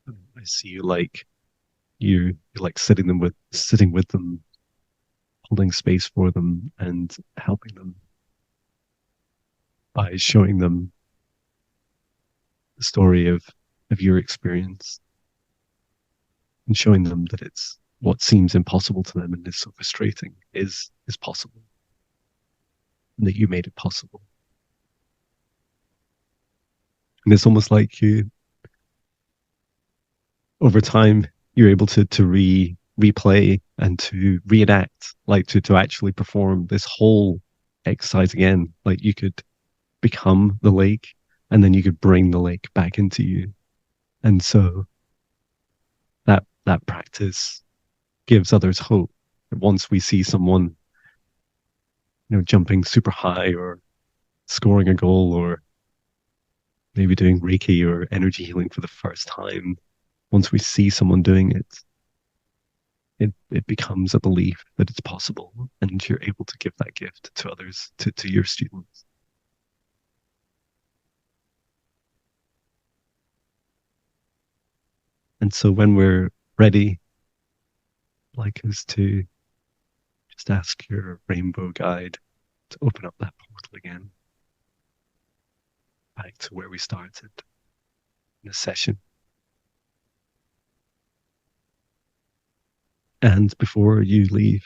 I see you like you're like sitting with them, holding space for them and helping them by showing them the story of your experience and showing them that it's what seems impossible to them and is so frustrating is possible and that you made it possible. And it's almost like you over time you're able to replay and to reenact, like to actually perform this whole exercise again. Like you could become the lake and then you could bring the lake back into you. And so that practice gives others hope. Once we see someone jumping super high or scoring a goal or maybe doing Reiki or energy healing for the first time, once we see someone doing it, it becomes a belief that it's possible and you're able to give that gift to others, to your students. And so when we're ready, like us to just ask your rainbow guide to open up that portal again, back to where we started in the session. And before you leave,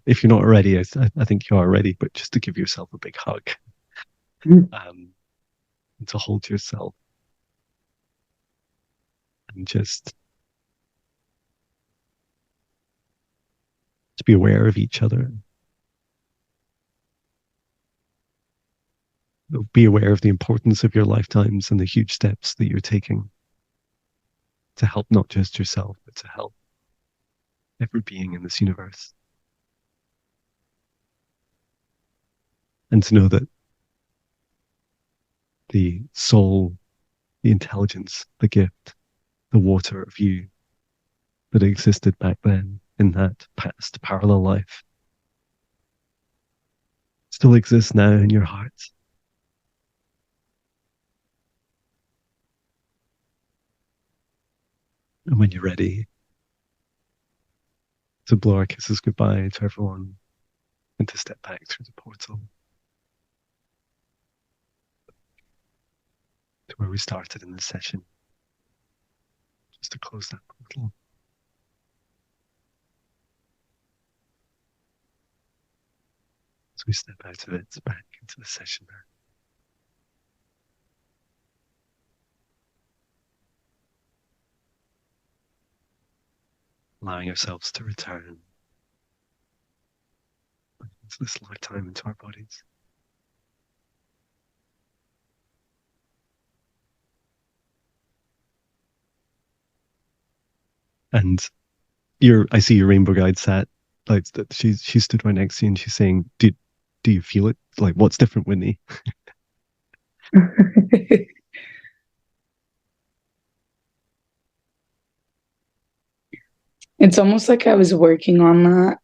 if you're not ready, I think you are ready, but just to give yourself a big hug, and to hold yourself and just to be aware of each other. Be aware of the importance of your lifetimes and the huge steps that you're taking to help not just yourself, but to help every being in this universe. And to know that the soul, the intelligence, the gift, the water of you that existed back then in that past parallel life still exists now in your heart. And when you're ready to blow our kisses goodbye to everyone and to step back through the portal to where we started in this session, just to close that portal. As we step out of it, back into the session now. Allowing ourselves to return into this lifetime, into our bodies. And I see your rainbow guide sat, like that. She stood right next to you and she's saying, do you feel it? Like, what's different, Whitney? It's almost like I was working on that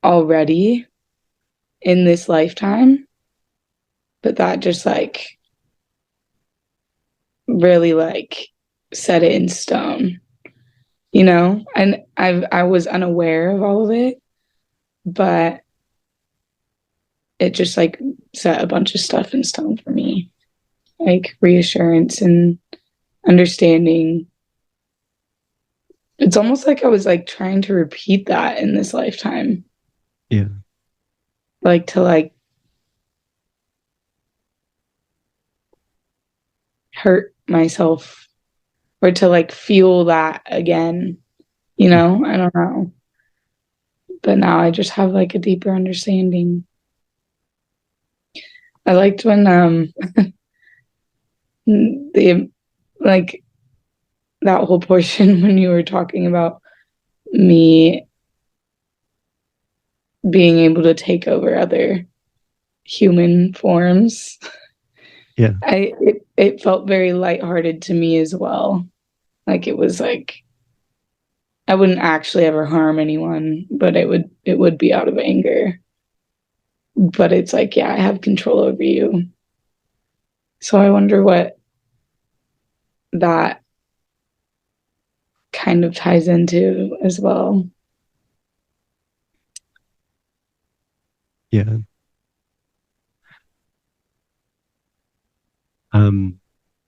already in this lifetime, but that just like really like set it in stone, And I was unaware of all of it, but it just like set a bunch of stuff in stone for me, like reassurance and understanding. It's almost like I was like trying to repeat that in this lifetime. Yeah. Like to like hurt myself or to like feel that again, I don't know. But now I just have like a deeper understanding. I liked when the like that whole portion when you were talking about me being able to take over other human forms. Yeah. It felt very lighthearted to me as well. Like it was like I wouldn't actually ever harm anyone, but it would be out of anger. But it's like, yeah, I have control over you. So I wonder what that kind of ties into as well. Yeah. And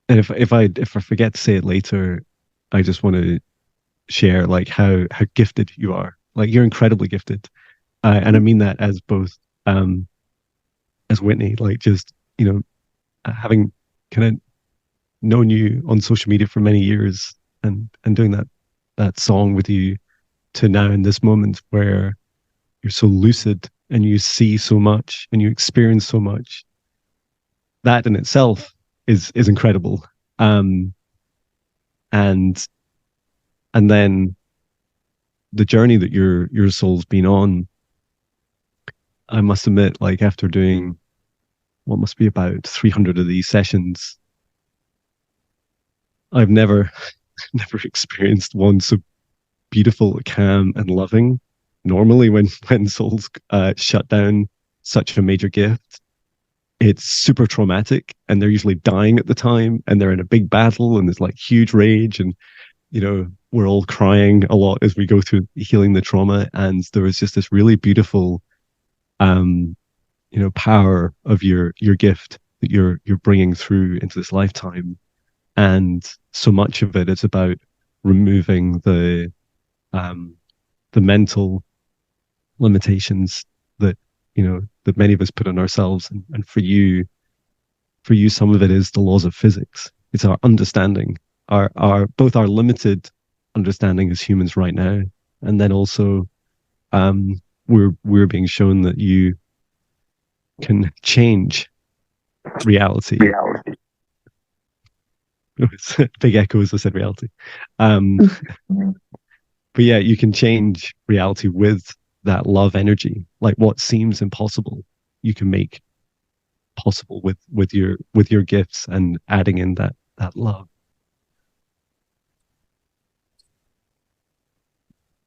if I forget to say it later, I just want to share like how gifted you are. Like you're incredibly gifted, and I mean that as both as Whitney, like just having kind of known you on social media for many years and doing that song with you to now in this moment where you're so lucid and you see so much and you experience so much. That in itself is incredible. Um, and and then the journey that your soul's been on, I must admit, like after doing what must be about 300 of these sessions, I've never never experienced one so beautiful, calm, and loving. Normally, when souls shut down such a major gift, it's super traumatic, and they're usually dying at the time, and they're in a big battle, and there's like huge rage, and we're all crying a lot as we go through healing the trauma. And there was just this really beautiful, um, power of your gift that you're bringing through into this lifetime, and so much of it is about removing um, the mental limitations that that many of us put on ourselves. And for you some of it is the laws of physics. It's our understanding, our both our limited understanding as humans right now, and then also we're being shown that you can change reality. It's a big echo as I said reality. um but yeah, you can change reality with that love energy. Like what seems impossible, you can make possible with your gifts and adding in that love.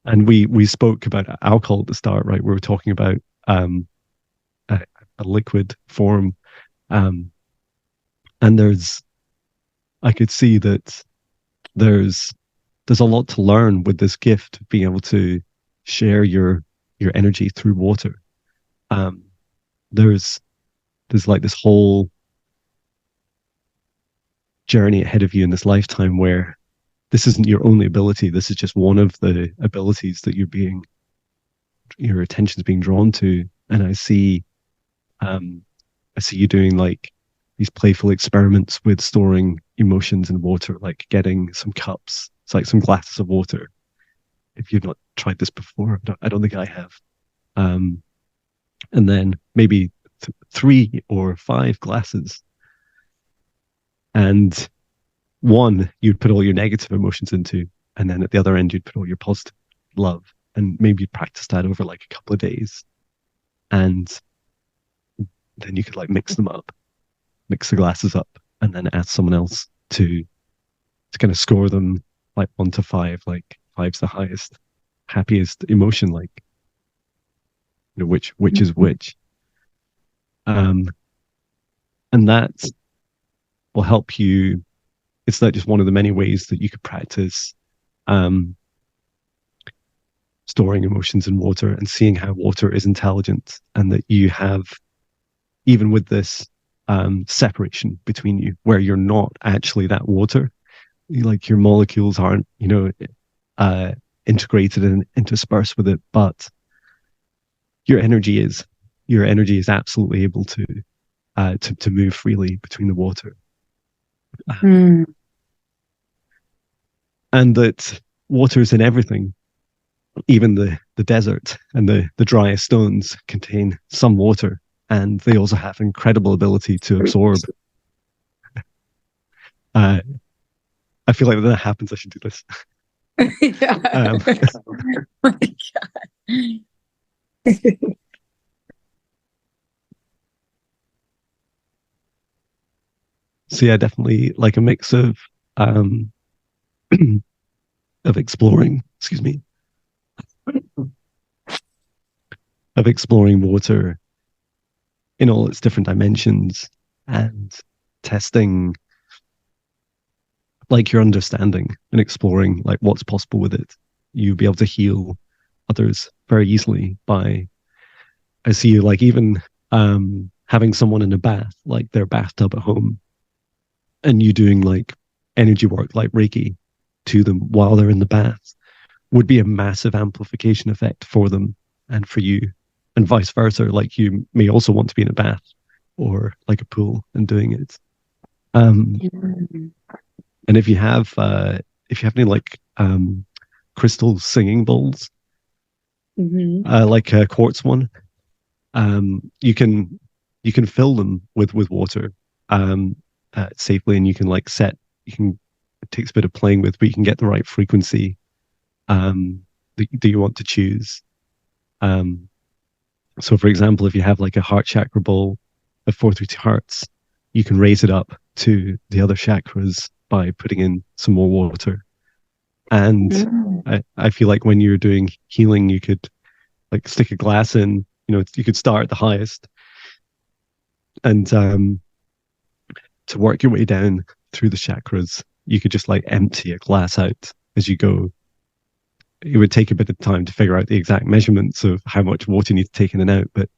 And we spoke about alcohol at the start, right? We were talking about um a, a liquid form, um and I could see that there's there's a lot to learn with this gift, being able to share your energy through water. um there's there's like this whole journey ahead of you in this lifetime where this isn't your only ability. This is just one of the abilities that your attention's being drawn to. And um, I see you doing like these playful experiments with storing emotions in water, like getting some cups. It's like some glasses of water. If you've not tried this before, I don't think I have. Um, and then maybe 3 or 5 glasses, and one you'd put all your negative emotions into, and then at the other end you'd put all your positive love, and maybe practice that over like a couple of days, and then you could like mix the glasses up, and then ask someone else to kind of score them like 1 to 5. Like five's the highest, happiest emotion, like which is which. um and that will help you. It's not just one of the many ways that you could practice um storing emotions in water, and seeing how water is intelligent, and that you have, even with this separation between you, where you're not actually that water. Like your molecules aren't, uh, integrated and interspersed with it, but your energy is. Your energy is absolutely able to move freely between the water. Mm. And that water is in everything. Even the desert and the driest stones contain some water, and they also have incredible ability to absorb. Uh, I feel like when that happens, I should do this. Yeah. Oh my God. So yeah, definitely like a mix um, of exploring. Excuse me, of exploring water in all its different dimensions, and testing like your understanding and exploring like what's possible with it. You'll be able to heal others very easily by, I see you like even having someone in a bath, like their bathtub at home, and you doing like energy work like Reiki to them while they're in the bath, would be a massive amplification effect for them and for you, and vice versa. Like you may also want to be in a bath or like a pool and doing it. Um, and if you have any like crystal singing bowls, Mm-hmm. like a quartz one, you can fill them with water um, safely, and you can like set. You can It takes a bit of playing with, but you can get the right frequency that you want to choose. Um, So, for example, if you have like a heart chakra bowl of 432 hearts, you can raise it up to the other chakras by putting in some more water. And I feel like when you're doing healing, you could like stick a glass in, you could start at the highest and to work your way down through the chakras, you could just like empty a glass out as you go. It would take a bit of time to figure out the exact measurements of how much water you need to take in and out, but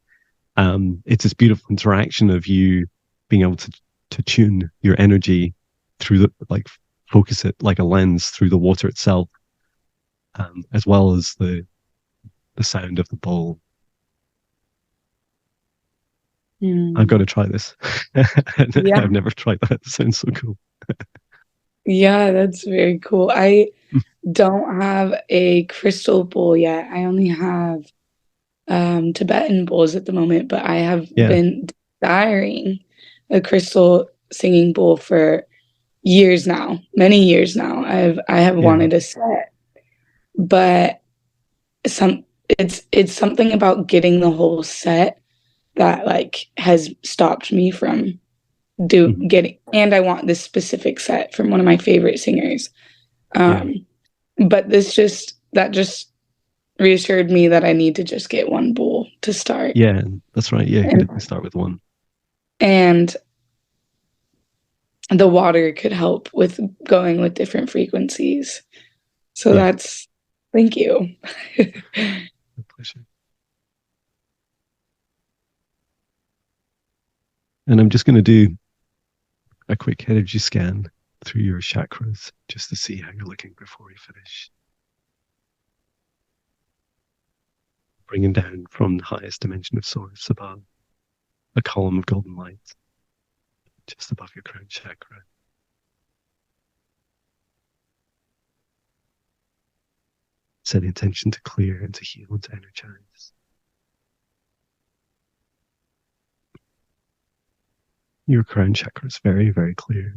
it's this beautiful interaction of you being able to tune your energy through the like focus it like a lens through the water itself, as well as the sound of the bowl. I've got to try this. Yeah. I've never tried that. It sounds so cool. Yeah, that's very cool. I don't have a crystal bowl yet. I only have Tibetan bowls at the moment, but I have Yeah, been desiring a crystal singing bowl for years now, many years now. I have yeah, wanted a set, but some it's something about getting the whole set that like has stopped me from mhm, getting, and I want this specific set from one of my favorite singers. yeah, But that just reassured me that I need to just get one bowl to start. yeah. That's right. Yeah, you can And definitely start with one. and the water could help with going with different frequencies. So Yeah, that's thank you. my pleasure. And I'm just going to do a quick energy scan through your chakras just to see how you're looking before we finish. Bringing down from the highest dimension of source above a column of golden light just above your crown chakra. Set the intention to clear and to heal and to energize. Your crown chakra is very, very clear.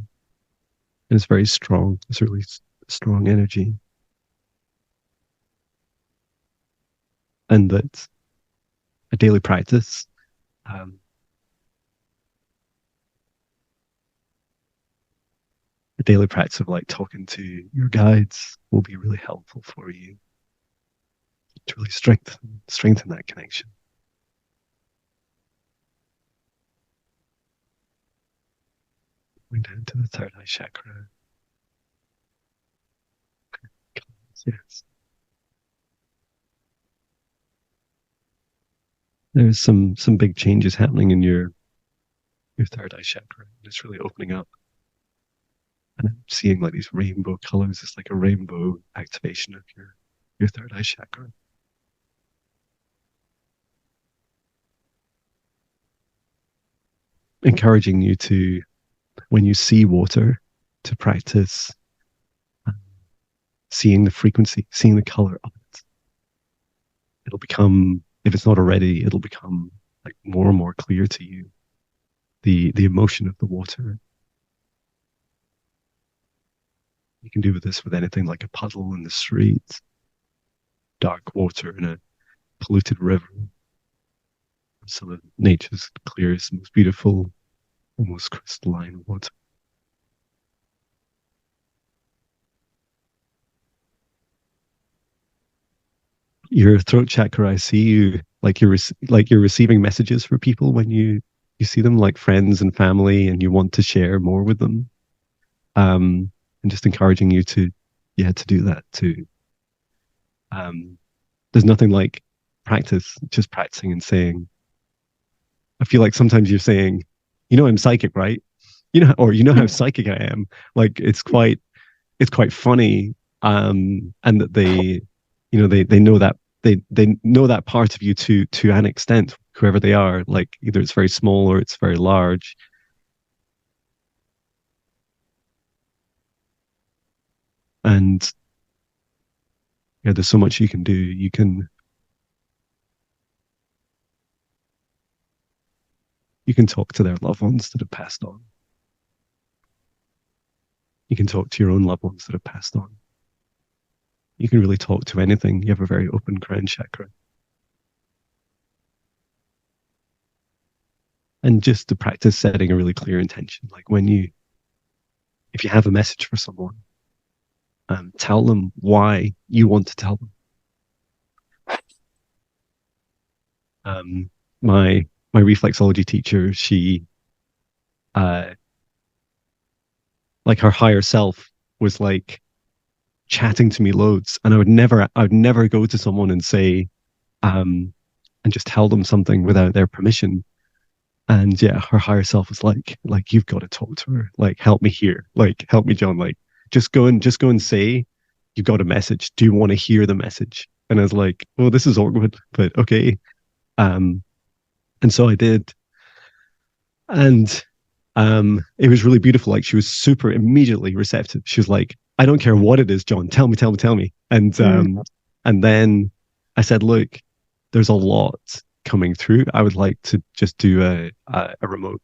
And it's very strong. It's really strong energy. And that a daily practice, um, a daily practice of like talking to your guides will be really helpful for you to really strengthen that connection. Going down to the third eye chakra. Yes. There's some big changes happening in your third eye chakra. It's really opening up. And I'm seeing like these rainbow colors. It's like a rainbow activation of your third eye chakra. Encouraging you to, when you see water, to practice seeing the frequency, seeing the color of it. It'll become, if it's not already, it'll become like more and more clear to you the emotion of the water. You can do this with anything like a puddle in the street, dark water in a polluted river, some of nature's clearest, most beautiful, almost crystalline water. Your throat chakra, I see you like you're receiving messages for people when you see them, like friends and family, and you want to share more with them. And just encouraging you to, yeah, to do that too. There's nothing like practice, just practicing and saying. I feel like sometimes you're saying, I'm psychic, right? Or how psychic I am. Like it's quite funny, and that they know that they know that part of you to an extent, whoever they are. Like either it's very small or it's very large. And yeah, there's so much you can do. You can talk to their loved ones that have passed on. You can talk to your own loved ones that have passed on. You can really talk to anything. You have a very open crown chakra. And just to practice setting a really clear intention, like if you have a message for someone, tell them why you want to tell them. My reflexology teacher, she like her higher self was like chatting to me loads, and I would never go to someone and say, and just tell them something without their permission. And yeah, her higher self was like, you've got to talk to her. Like, help me here. Like, help me, Jon. Like, just go and say, you got a message. Do you want to hear the message? And I was like, oh, this is awkward, but okay. Um, and so I did. And it was really beautiful. Like, she was super immediately receptive. She was like, I don't care what it is, Jon. Tell me, tell me, tell me. And then I said, look, there's a lot coming through. I would like to just do a remote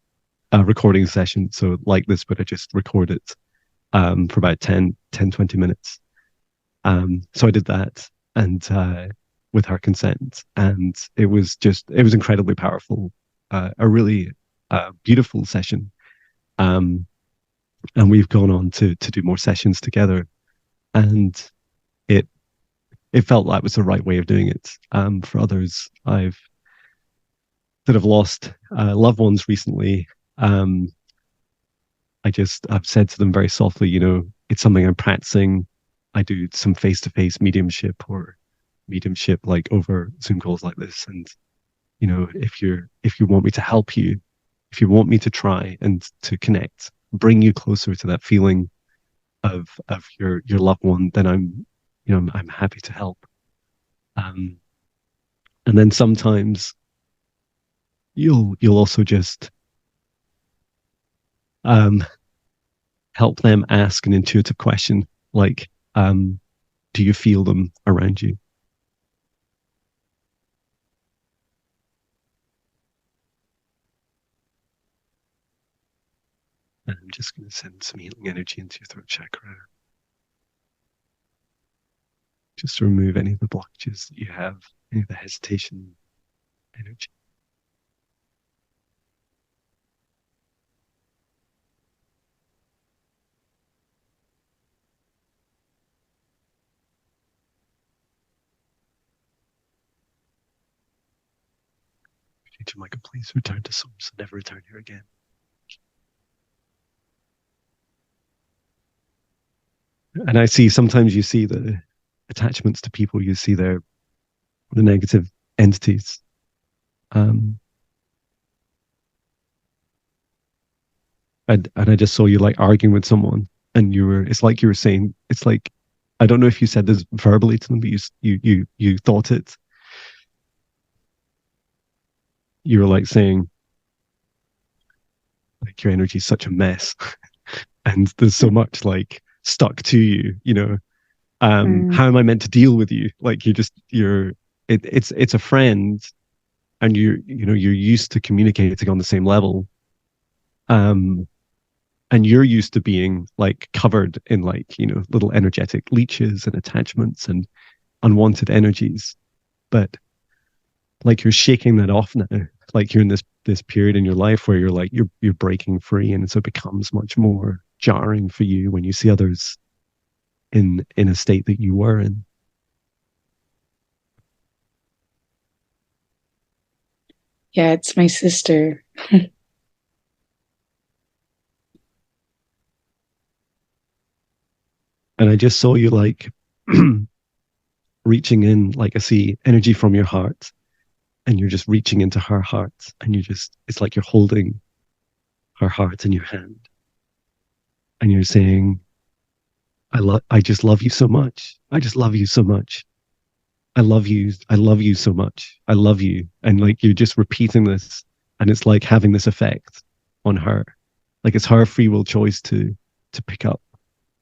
recording session. So like this, but I just record it for about 20 minutes. So I did that, and with her consent. And it was incredibly powerful, a really beautiful session. And we've gone on to do more sessions together. And it felt like it was the right way of doing it. For others, that have lost loved ones recently, I've said to them very softly, it's something I'm practicing. I do some face-to-face mediumship or mediumship like over Zoom calls like this. And, if you want me to help you, if you want me to try and to connect, bring you closer to that feeling of your loved one, then I'm happy to help. And then sometimes you'll also just help them ask an intuitive question like, do you feel them around you? And I'm just going to send some healing energy into your throat chakra, just to remove any of the blockages that you have, any of the hesitation energy. Teacher Michael, please return to source and never return here again. And I see sometimes you see the attachments to people, you see the negative entities. And I just saw you like arguing with someone, and it's like you were saying, it's like, I don't know if you said this verbally to them, but you thought it. You were like saying, like, your energy is such a mess, and there's so much like stuck to you. How am I meant to deal with you? Like, it's a friend, and you're used to communicating on the same level. And you're used to being like covered in like, little energetic leeches and attachments and unwanted energies. But like, you're shaking that off now. Like, you're in this period in your life where you're like, you're breaking free. And so it becomes much more jarring for you when you see others in a state that you were in. Yeah, it's my sister. And I just saw you like reaching in, like I see energy from your heart, and you're just reaching into her heart, and it's like you're holding her heart in your hand, and you're saying, I just love you so much. I just love you so much. I love you. I love you so much. I love you. And like, you're just repeating this, and it's like having this effect on her. Like, it's her free will choice to pick up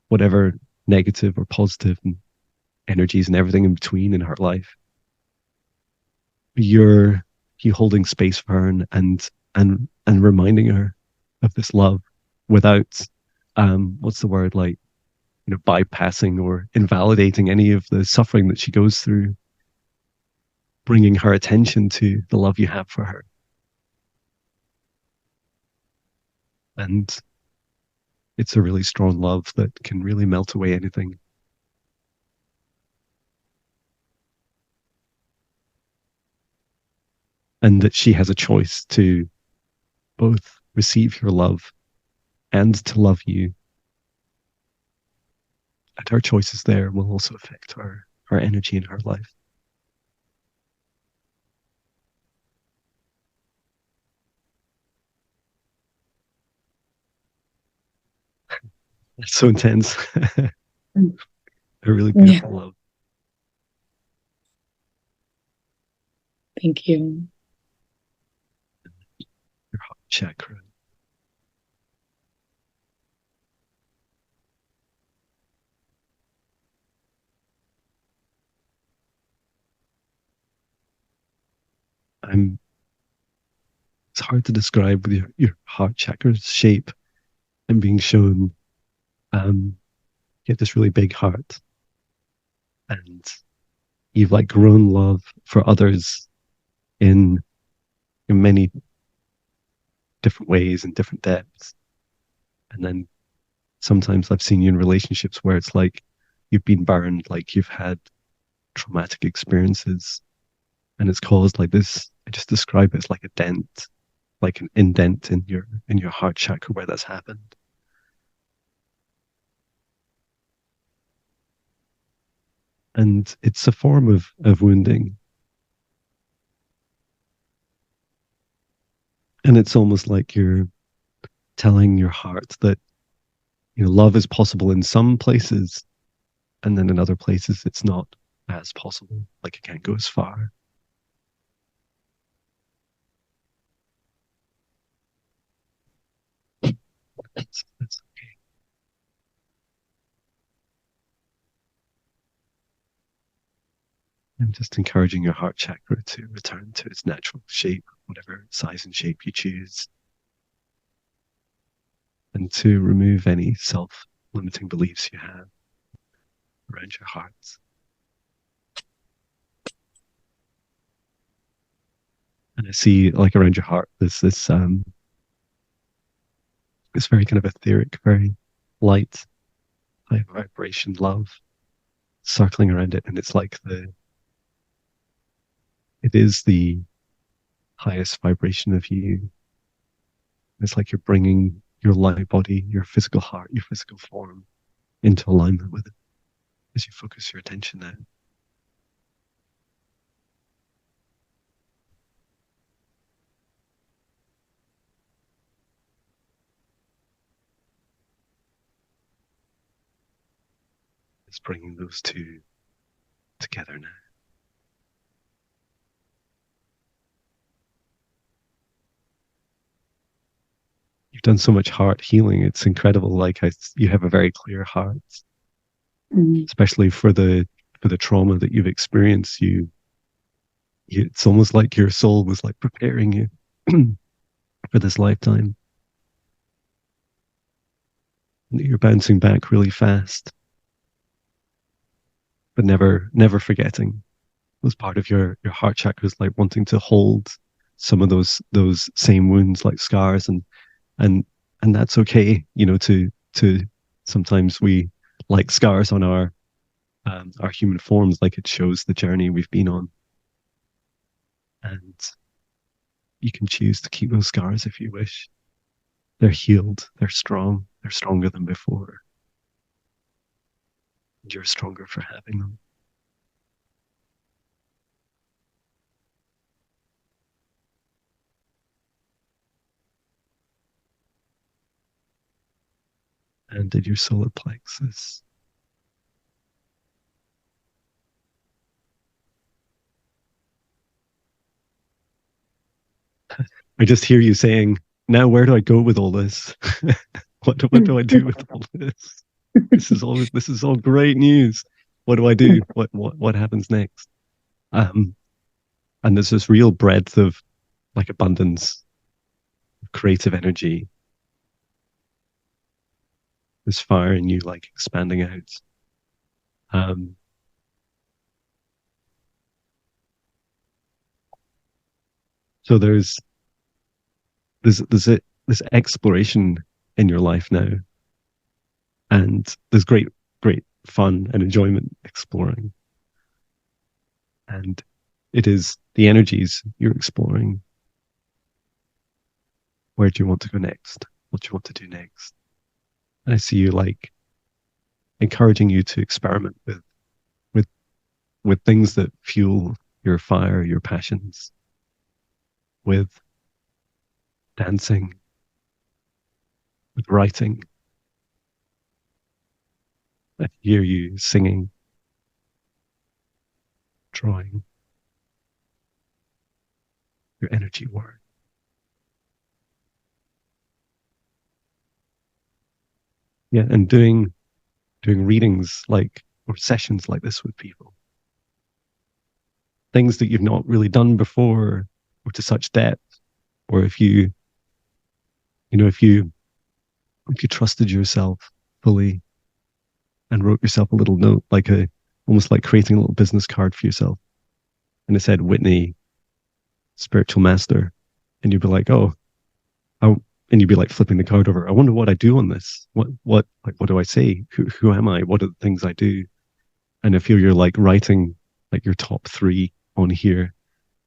whatever negative or positive energies and everything in between in her life. You holding space for her and reminding her of this love without what's the word, like, bypassing or invalidating any of the suffering that she goes through, bringing her attention to the love you have for her. And it's a really strong love that can really melt away anything. And that she has a choice to both receive your love and to love you. And our choices there will also affect our energy in her life. It's so intense. A really Yeah. beautiful love. Thank you. Your heart chakra. I'm It's hard to describe with your heart chakra's shape. I'm being shown you have this really big heart, and you've like grown love for others in in many different ways and different depths. And then sometimes I've seen you in relationships where it's like you've been burned, like you've had traumatic experiences, and it's caused like this. I just describe it as like a dent, like an indent in your heart chakra where that's happened. And it's a form of wounding. And it's almost like you're telling your heart that, you know, love is possible in some places, and then in other places it's not as possible. Like it can't go as far. It's okay. I'm just encouraging your heart chakra to return to its natural shape, whatever size and shape you choose, and to remove any self limiting beliefs you have around your heart. And I see, like, around your heart, there's this very kind of etheric, very light, high vibration love circling around it, and it's like it is the highest vibration of you. It's like you're bringing your light body, your physical heart, your physical form into alignment with it as you focus your attention now. It's bringing those two together now. You've done so much heart healing. It's incredible. Like you have a very clear heart, Mhm. especially for the trauma that you've experienced. It's almost like your soul was like preparing you for this lifetime. You're bouncing back really fast, but never forgetting. Was part of your heart chakra is like wanting to hold some of those same wounds like scars, and and that's okay, you know, to sometimes we like scars on our human forms, like it shows the journey we've been on, and you can choose to keep those scars if you wish. They're healed, they're strong, they're stronger than before, and you're stronger for having them. And in your solar plexus, I just hear you saying, now where do I go with all this? What do I do with all this? This is all great news. What do I do? What happens next? Um, and there's this real breadth of like abundance, creative energy, this fire in you like expanding out. Um, so there's it. this exploration in your life now, and there's great fun and enjoyment exploring, and it is the energies you're exploring. Where do you want to go next? What do you want to do next? And I see you like encouraging you to experiment with with things that fuel your fire, your passions, with dancing, with writing. I hear you singing, drawing, your energy work. Yeah, and doing readings like or sessions like this with people. Things that you've not really done before or to such depth. Or if you know, if you trusted yourself fully and wrote yourself a little note, like a almost like creating a little business card for yourself. And it said Whitney, spiritual master. And you'd be like, oh, and you'd be like flipping the card over. I wonder what I do on this. What do I say? Who am I? What are the things I do? And I feel you're like writing like your top three on here.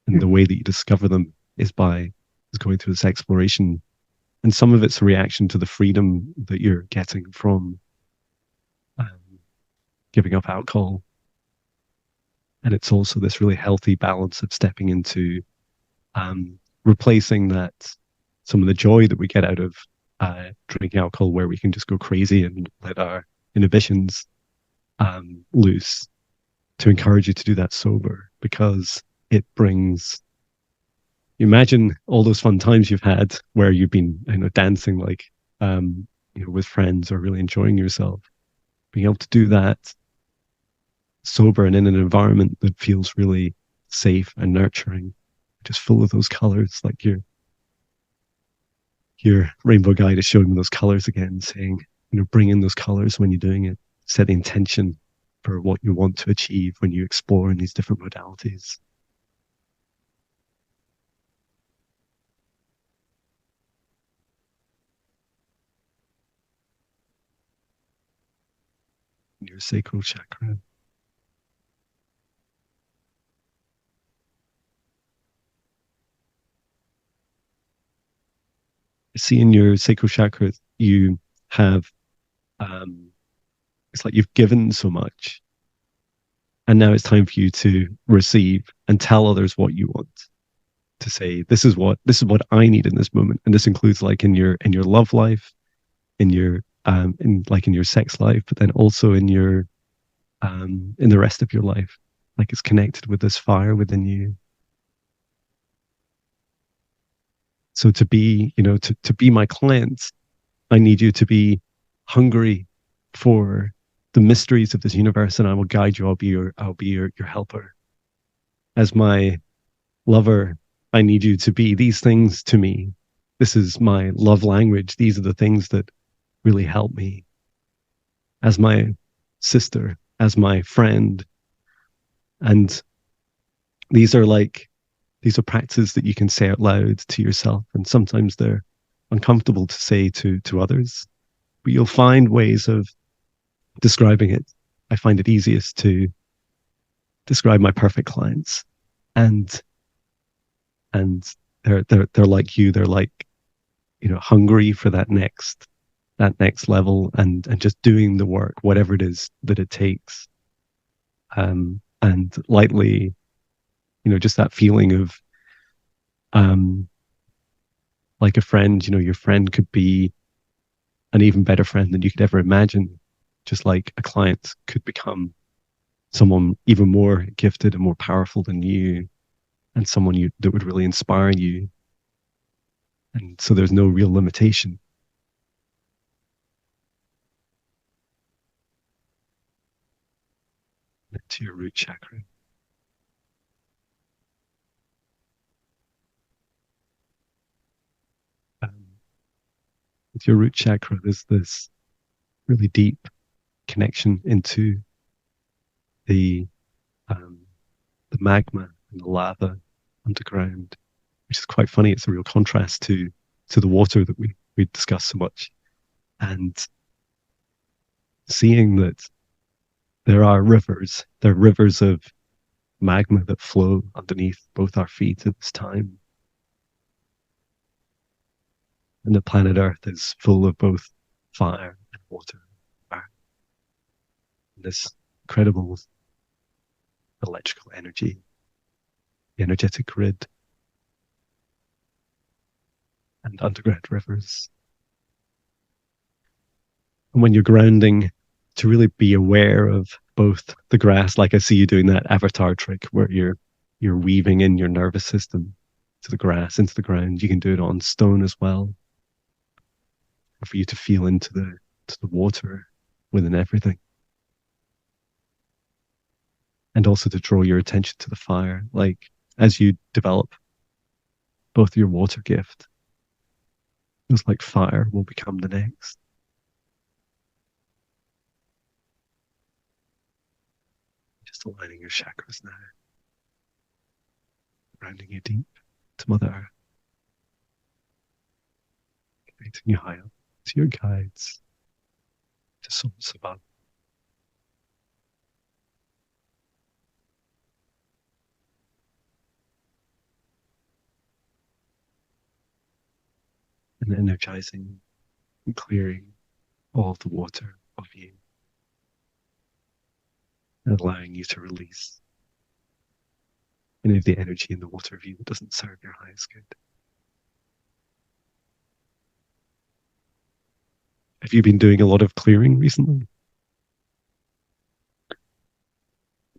And the way that you discover them is going through this exploration. And some of it's a reaction to the freedom that you're getting from um, giving up alcohol. And it's also this really healthy balance of stepping into replacing that some of the joy that we get out of drinking alcohol, where we can just go crazy and let our inhibitions loose, to encourage you to do that sober, because it brings. You imagine all those fun times you've had where you've been, dancing like, with friends or really enjoying yourself. Being able to do that sober and in an environment that feels really safe and nurturing, just full of those colors, like your rainbow guide is showing me those colors again, saying, bring in those colors when you're doing it, set the intention for what you want to achieve when you explore in these different modalities. Your sacral chakra. I see in your sacral chakra you have it's like you've given so much, and now it's time for you to receive and tell others what you want, to say this is what I need in this moment. And this includes like in your love life, in your in your sex life, but then also in the rest of your life. Like it's connected with this fire within you. So to be, to be my client, I need you to be hungry for the mysteries of this universe, and I will guide you. I'll be your helper. As my lover, I need you to be these things to me. This is my love language. These are the things that really help me. As my sister, as my friend. And these are practices that you can say out loud to yourself. And sometimes they're uncomfortable to say to others, but you'll find ways of describing it. I find it easiest to describe my perfect clients, and they're like you. They're like, hungry for that next level, and just doing the work, whatever it is that it takes. And lightly, just that feeling of, like a friend, your friend could be an even better friend than you could ever imagine. Just like a client could become someone even more gifted and more powerful than you, and someone that would really inspire you. And so there's no real limitation. To your root chakra. With your root chakra, there's this really deep connection into the um, the magma and the lava underground, which is quite funny. It's a real contrast to to the water that we discuss so much, and seeing that there are rivers of magma that flow underneath both our feet at this time. And the planet Earth is full of both fire and water. And this incredible electrical energy, the energetic grid, and underground rivers. And when you're grounding, to really be aware of both the grass, like I see you doing that avatar trick where you're weaving in your nervous system to the grass, into the ground. You can do it on stone as well. Or for you to feel into the water within everything. And also to draw your attention to the fire. Like as you develop both your water gift, it was like fire will become the next. Just aligning your chakras now. Grounding you deep to Mother Earth. Connecting you high up to your guides, to souls above. And energizing and clearing all of the water of you. And allowing you to release any of the energy in the water of you that doesn't serve your highest good. Have you been doing a lot of clearing recently?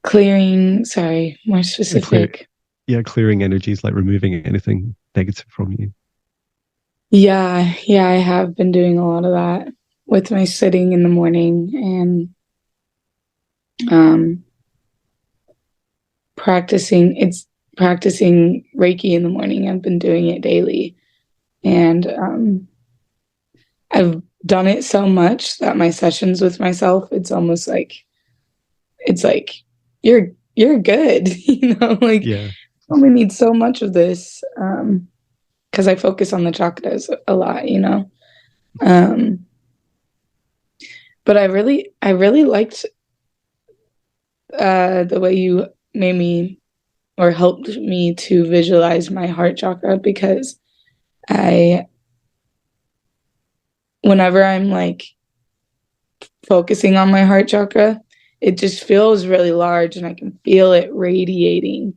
Clearing, sorry, more specific. Clearing energies, like removing anything negative from you. Yeah, I have been doing a lot of that with my sitting in the morning and practicing Reiki in the morning. I've been doing it daily. And I've done it so much that my sessions with myself, it's almost like you're good, like only need so much of this. Because I focus on the chakras a lot, but I really liked the way you made me or helped me to visualize my heart chakra, because whenever I'm like focusing on my heart chakra, it just feels really large and I can feel it radiating.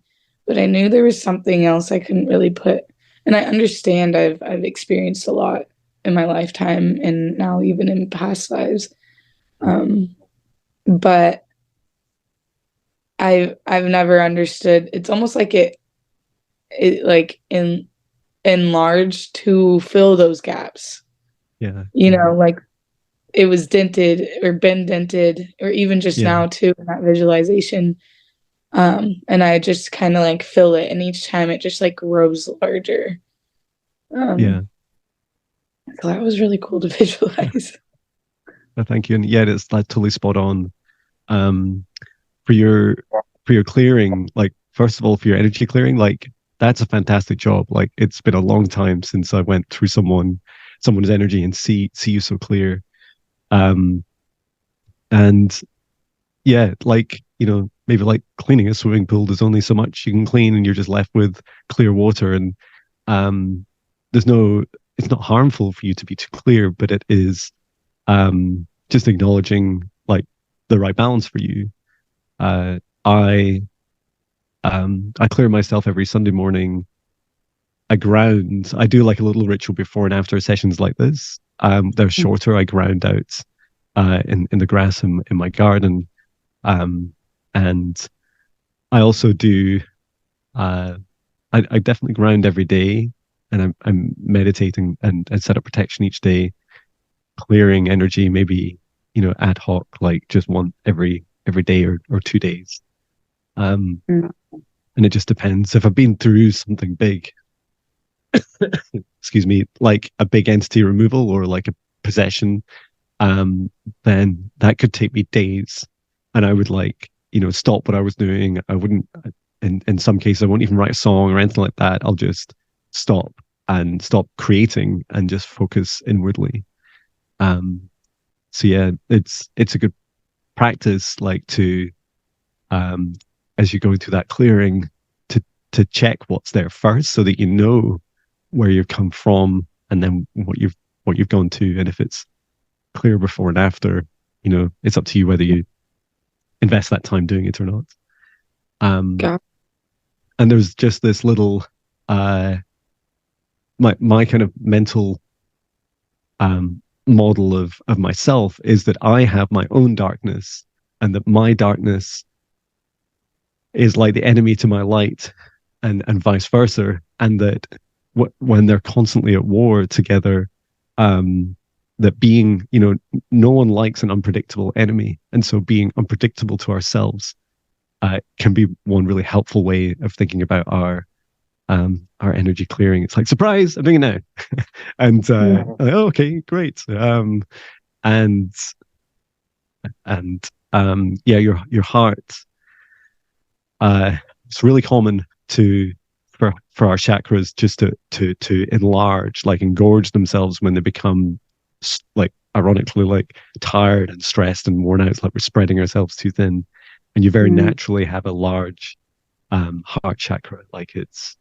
But I knew there was something else I couldn't really put. And I understand I've experienced a lot in my lifetime and now even in past lives. But I've never understood. It's almost like it like enlarged to fill those gaps. Yeah. Like it was dented or been dented, or even just now too in that visualization. And I just kind of like fill it, and each time it just like grows larger. So that was really cool to visualize. Well, thank you. And it's like totally spot on. For your clearing, like first of all, for your energy clearing, like that's a fantastic job. Like it's been a long time since I went through someone's energy and see you so clear. And like, maybe like cleaning a swimming pool, there's only so much you can clean and you're just left with clear water. And it's not harmful for you to be too clear, but it is just acknowledging like the right balance for you. I clear myself every Sunday morning. I ground. I do like a little ritual before and after sessions like this. They're shorter. I ground out in the grass in my garden. And I also do. I definitely ground every day, and I'm meditating and set up protection each day, clearing energy. Maybe ad hoc, like just one every day or 2 days. And it just depends. If I've been through something big, excuse me, like a big entity removal or like a possession, then that could take me days, and I would stop what I was doing. I wouldn't, in some cases, I won't even write a song or anything like that. I'll just stop and stop creating and just focus inwardly. So yeah, it's a good practice, like to as you go through that clearing, to check what's there first, so that you know where you've come from, and then what you've gone to. And if it's clear before and after, it's up to you whether you invest that time doing it or not. Got And there's just this little my kind of mental model of myself is that I have my own darkness, and that my darkness is like the enemy to my light, and vice versa, and that when they're constantly at war together, that being, no one likes an unpredictable enemy, and so being unpredictable to ourselves can be one really helpful way of thinking about our energy clearing. It's like, surprise, I'm doing it now. And oh, okay, great. And yeah, your heart, it's really common for our chakras just to enlarge, like engorge themselves when they become, like, ironically, like tired and stressed and worn out. It's like we're spreading ourselves too thin, and you very naturally have a large heart chakra. Like it's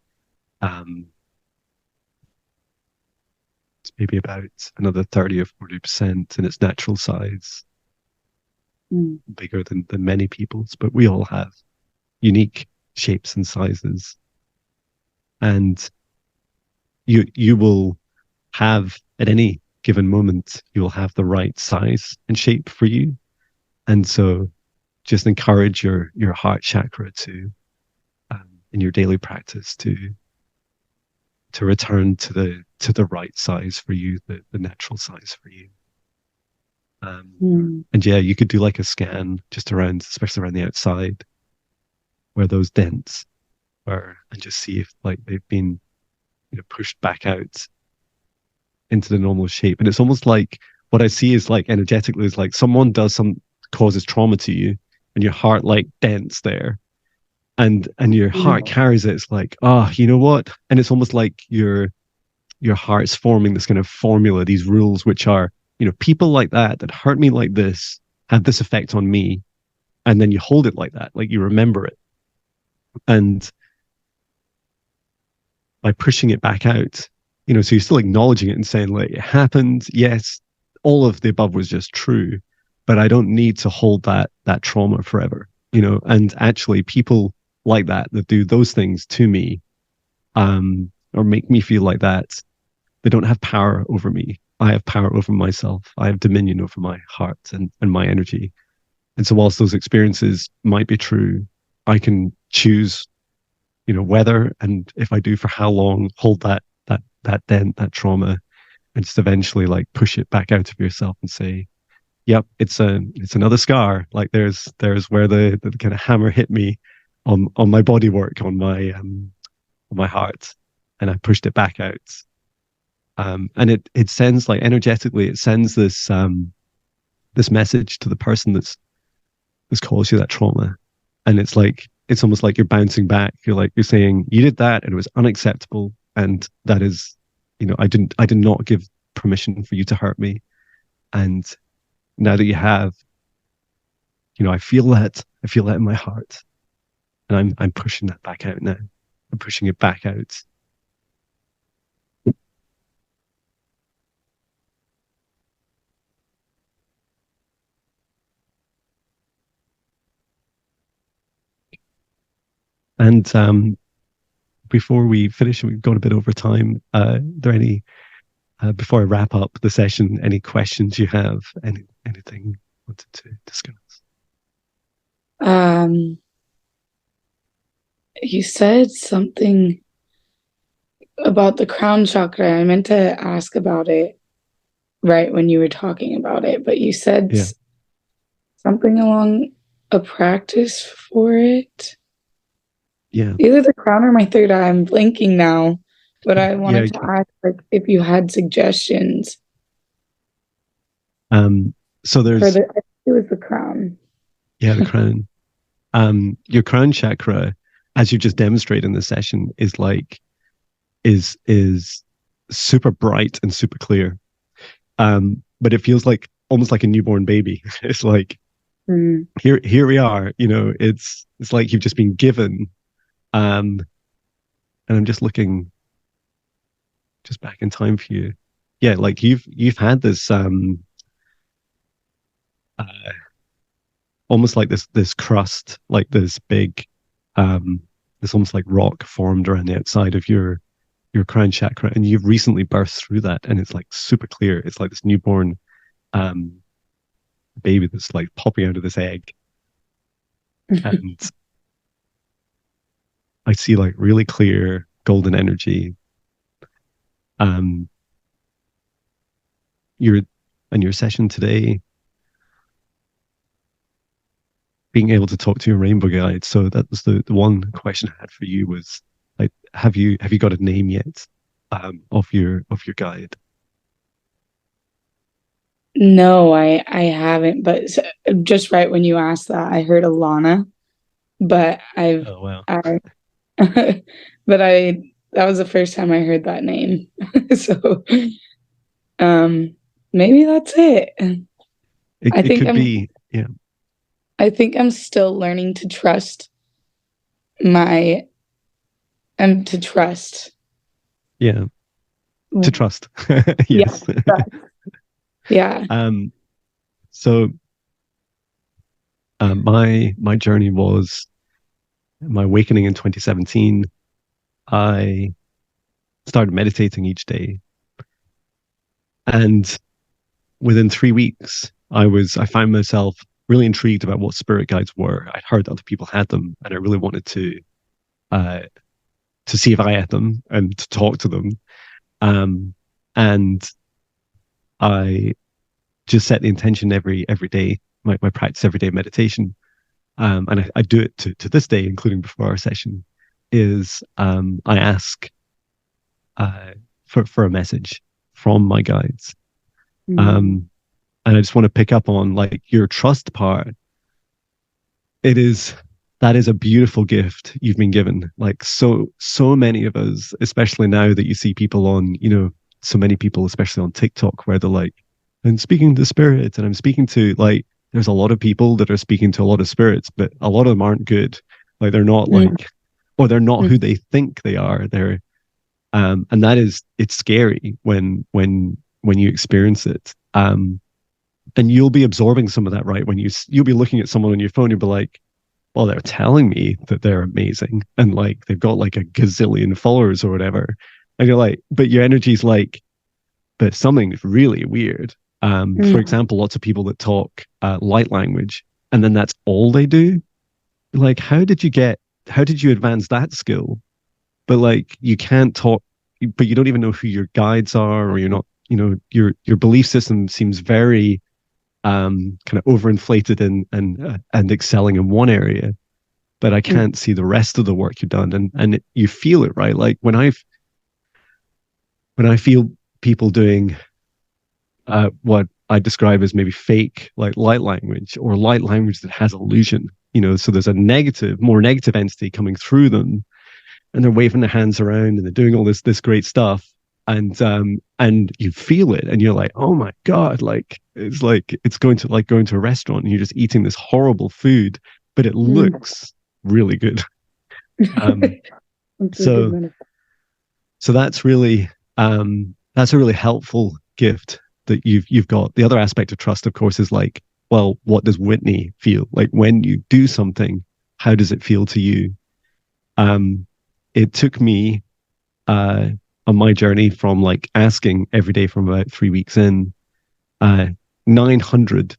maybe about another 30 or 40% in its natural size, bigger than many people's, but we all have unique shapes and sizes. And you will have, at any given moment, you will have the right size and shape for you. And so just encourage your heart chakra to, in your daily practice, to return to the right size for you, the natural size for you. And yeah, you could do like a scan just around, especially around the outside, where those dents are, and just see if, like, they've been, pushed back out into the normal shape. And it's almost like, what I see is, like, energetically, is like someone causes trauma to you, and your heart, like, dents there, and your heart carries it. It's like, you know what? And it's almost like your heart's forming this kind of formula, these rules, which are, people like that hurt me like this have this effect on me. And then you hold it like that, like you remember it. And by pushing it back out, so you're still acknowledging it and saying, like, it happened. Yes, all of the above was just true, but I don't need to hold that trauma forever, and actually people like that do those things to me, or make me feel like that, they don't have power over me. I have power over myself. I have dominion over my heart and my energy. And so whilst those experiences might be true, I can choose, whether, and if I do, for how long, hold that dent, that trauma, and just eventually, like, push it back out of yourself and say, yep, it's another scar. Like, there's where the kind of hammer hit me on my body work, on my heart, and I pushed it back out. And it sends, like, energetically, it sends this message to the person that's caused you that trauma. And it's like, it's almost like you're bouncing back. You're saying, you did that and it was unacceptable, and that is, I did not give permission for you to hurt me. And now that you have, I feel that in my heart, and I'm pushing that back out now. I'm pushing it back out. And before we finish, we've gone a bit over time. Are there any, before I wrap up the session, any questions you have? Anything you wanted to discuss? You said something about the crown chakra. I meant to ask about it right when you were talking about it, but you said something along a practice for it. Yeah. Either the crown or my third eye. I'm blinking now, but I wanted to ask, like, if you had suggestions. So there's, it was the crown. Yeah, the crown. Your crown chakra, as you just demonstrated in the session, is super bright and super clear. But it feels like almost like a newborn baby. It's like Mm. here we are. It's like you've just been given. Um, and I'm just looking just back in time for you. Yeah, like you've had this uh, almost like this crust, like this big this almost like rock formed around the outside of your crown chakra, and you've recently burst through that, and it's like super clear. It's like this newborn um baby that's like popping out of this egg, and I see like really clear golden energy. Um, your and your session today, being able to talk to your rainbow guide. So that was the one question I had for you was like, have you got a name yet of your guide? No, I haven't. But just right when you asked that, I heard Alana, but Oh wow. I, but I, that was the first time I heard that name. So, um, maybe that's it. It I it think could I'm, be, yeah. I think I'm still learning to trust my, and to trust. Yeah. To trust. Yeah, Yes. yeah. um so my journey was my awakening in 2017. I started meditating each day, and within 3 weeks I found myself really intrigued about what spirit guides were. I'd heard that other people had them, and I really wanted uh to see if I had them and to talk to them. um and I just set the intention every day, my practice every day meditation. And I do it to this day, including before our session, is I ask for a message from my guides. Mm, Um, and I just want to pick up on like your trust part. It is that is a beautiful gift you've been given. Like so many of us, especially now that you see people on, so many people, especially on TikTok, where they're like, I'm speaking to spirits and I'm speaking to like there's a lot of people that are speaking to a lot of spirits, but a lot of them aren't good. Like they're not mm, like or they're not who mm, they think they are. And that is it's scary when you experience it. And you'll be absorbing some of that, right? When you'll be looking at someone on your phone, you'll be like, well, they're telling me that they're amazing and like they've got like a gazillion followers or whatever. And you're like, but your energy's like, but something's really weird. For mm, example, lots of people that talk light language and then that's all they do. Like, how did you advance that skill? But like, you can't talk, but you don't even know who your guides are, or you're not, your belief system seems very kind of overinflated and excelling in one area, but I mm, can't see the rest of the work you've done, and you feel it, right? Like when I feel people doing what I describe as maybe fake like light language or light language that has illusion, so there's a more negative entity coming through them, and they're waving their hands around and they're doing all this great stuff, and you feel it and you're like, oh my god, like it's going to a restaurant and you're just eating this horrible food, but it mm. looks really good. um That's a good so one. so that's a really helpful gift that you've got. The other aspect of trust, of course, is like, well, what does Whitney feel like when you do something? How does it feel to you? um it took me uh on my journey from like asking every day from about 3 weeks in, uh 900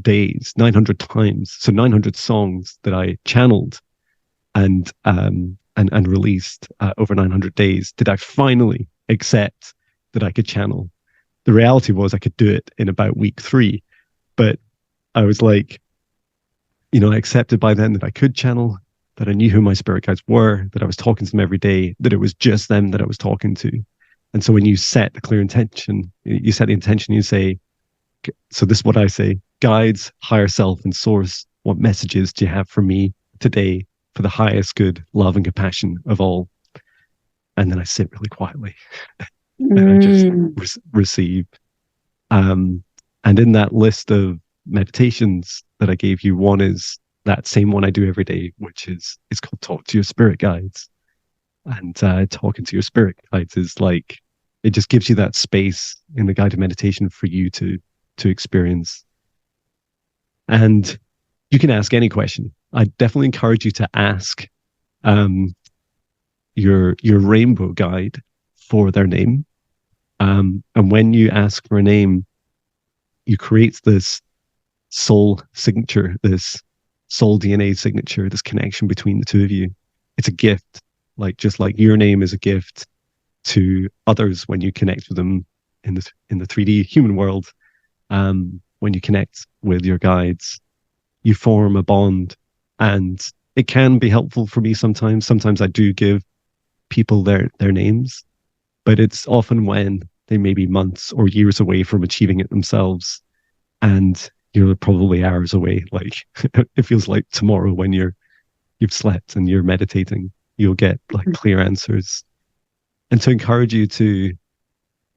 days, 900 times, so 900 songs that I channeled and released over 900 days, did I finally accept that I could channel. The reality was I could do it in about week 3, but I was like, I accepted by then that I could channel, that I knew who my spirit guides were, that I was talking to them every day, that it was just them that I was talking to. And so when you set the clear intention, you set the intention, you say, so this is what I say: guides, higher self, and source, what messages do you have for me today for the highest good, love, and compassion of all? And then I sit really quietly. and I just Mm. receive. Um, and in that list of meditations that I gave you, one is that same one I do every day, which is it's called Talk to Your Spirit Guides. And talking to your spirit guides is like it just gives you that space in the guided meditation for you to experience. And you can ask any question. I definitely encourage you to ask um, your rainbow guide for their name. And when you ask for a name, you create this soul signature, this soul DNA signature, this connection between the two of you. It's a gift, like just like your name is a gift to others when you connect with them in the 3D human world. When you connect with your guides, you form a bond, and it can be helpful for me sometimes. Sometimes I do give people their names, but it's often when they may be months or years away from achieving it themselves, and you're probably hours away. Like it feels like tomorrow when you've slept and you're meditating, you'll get like clear answers. And to encourage you to,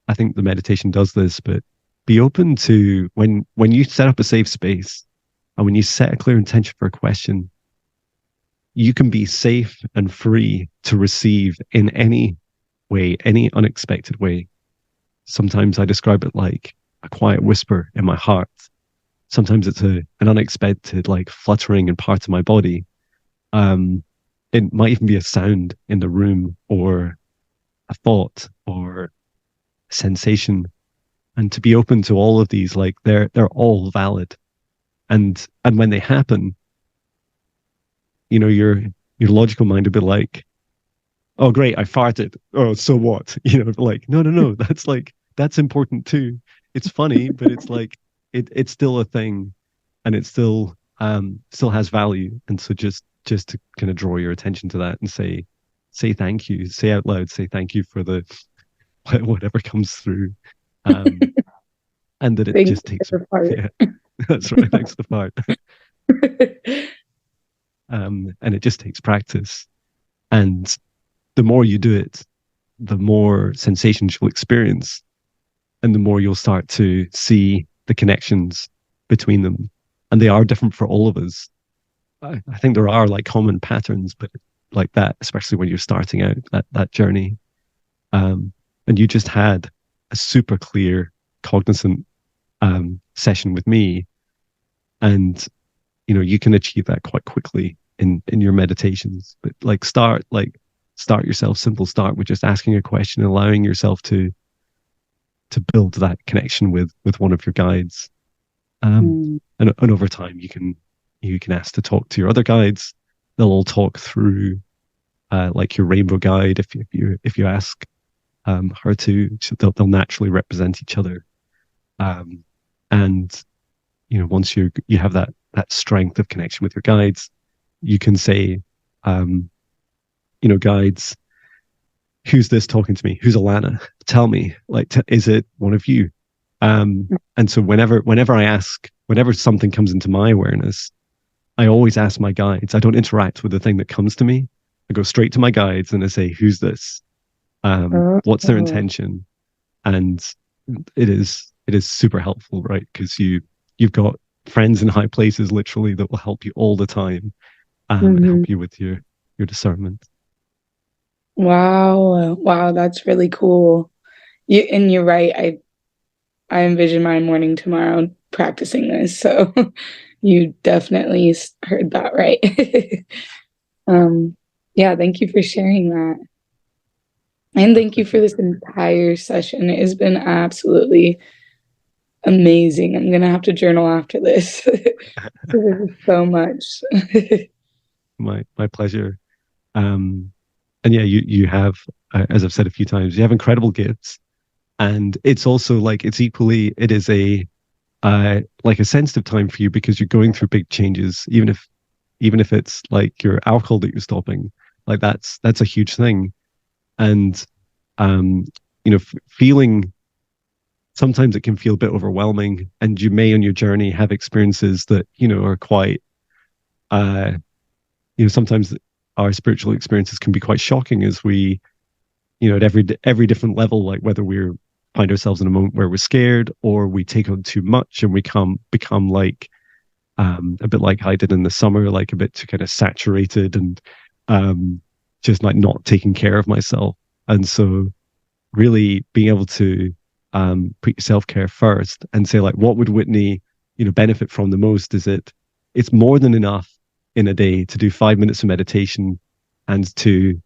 I think the meditation does this, but be open to when you set up a safe space and when you set a clear intention for a question, you can be safe and free to receive in any way, any unexpected way. Sometimes I describe it like a quiet whisper in my heart. Sometimes it's an unexpected like fluttering in parts of my body. Um, it might even be a sound in the room or a thought or a sensation. And to be open to all of these, like they're all valid. And when they happen, you know, your logical mind will be like, oh great, I farted. Oh, so what? You know, like, no, that's like that's important too. It's funny, but it's like it's still a thing and it still has value. And so just to kind of draw your attention to that and say thank you, say out loud, say thank you for the whatever comes through. Um and that it Thank just you takes for the part. yeah, that's right, thanks to the part. And it just takes practice. And the more you do it, the more sensations you'll experience, and the more you'll start to see the connections between them. And they are different for all of us. I think there are like common patterns, but like that, especially when you're starting out that journey. And you just had a super clear, cognizant session with me, and you know you can achieve that quite quickly in your meditations. But start yourself simple. Start with just asking a question, allowing yourself to build that connection with one of your guides. Mm. And over time you can ask to talk to your other guides. They'll all talk through like your rainbow guide. If you ask her to, they'll naturally represent each other. Um, and you know, once you have that strength of connection with your guides, you can say, um, you know, guides, who's this talking to me? Who's Alana? Tell me, like, is it one of you? And so whenever something comes into my awareness, I always ask my guides. I don't interact with the thing that comes to me. I go straight to my guides and I say, who's this? What's their Oh. intention? And it is super helpful, right? Because you've got friends in high places literally that will help you all the time, and Mhm. help you with your discernment. Wow. Wow, that's really cool. And you're right. I envision my morning tomorrow practicing this. So you definitely heard that right. um, yeah, thank you for sharing that. And My thank you for pleasure. this entire session. It has been absolutely amazing. I'm gonna have to journal after this. There's so much. My pleasure. Um, and yeah, you have, as I've said a few times, you have incredible gifts, and it's also like it's equally it is a like a sensitive time for you because you're going through big changes, even if it's like your alcohol that you're stopping, like that's a huge thing. And um, you know, feeling sometimes it can feel a bit overwhelming, and you may on your journey have experiences that you know are quite uh, you know sometimes our spiritual experiences can be quite shocking as we at every different level, like whether we're find ourselves in a moment where we're scared or we take on too much and we become like a bit like I did in the summer, like a bit too kind of saturated and just like not taking care of myself. And so really being able to put your self-care first and say like, what would Whitney, benefit from the most? It's more than enough in a day to do 5 minutes of meditation and to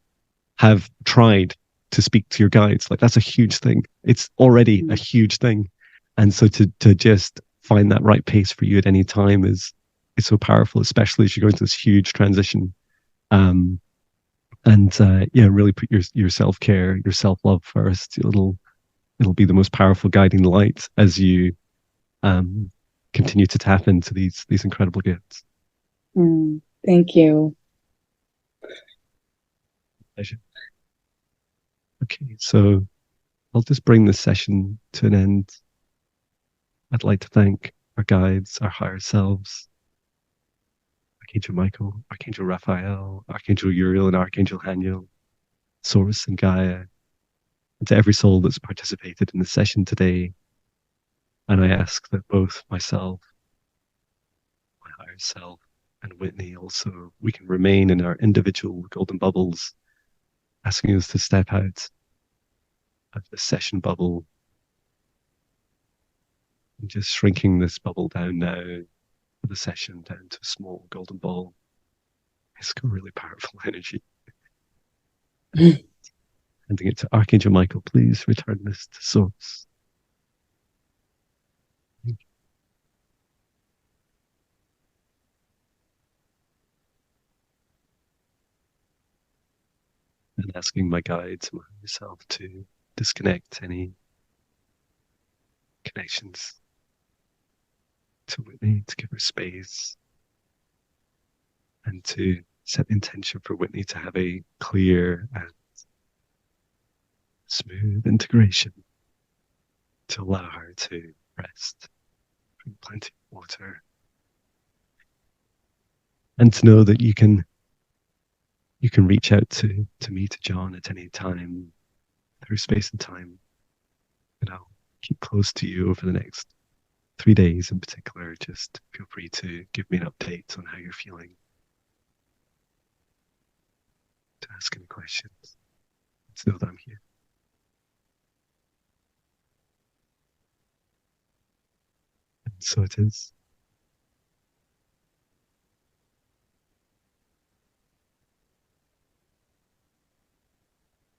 have tried to speak to your guides. Like that's a huge thing. It's already a huge thing. And so to just find that right pace for you at any time is so powerful, especially as you go into this huge transition. Yeah, really put your self-care, your self-love first. It'll be the most powerful guiding light as you continue to tap into these incredible gifts. Thank you. Pleasure. Okay, so I'll just bring this session to an end. I'd like to thank our guides, our higher selves, Archangel Michael, Archangel Raphael, Archangel Uriel, and Archangel Haniel, Source and Gaia, and to every soul that's participated in the session today. And I ask that both myself, my higher self, and Whitney also, we can remain in our individual golden bubbles, asking us to step out of the session bubble and just shrinking this bubble down now for the session down to a small golden ball. It's got really powerful energy. Handing it to Archangel Michael, please return this to Source. And asking my guides and myself to disconnect any connections to Whitney, to give her space, and to set the intention for Whitney to have a clear and smooth integration, to allow her to rest, drink plenty of water, and to know that you can reach out to me, to Jon, at any time through space and time, and I'll keep close to you over the next 3 days in particular. Just feel free to give me an update on how you're feeling, to ask any questions, to know that I'm here. And so it is.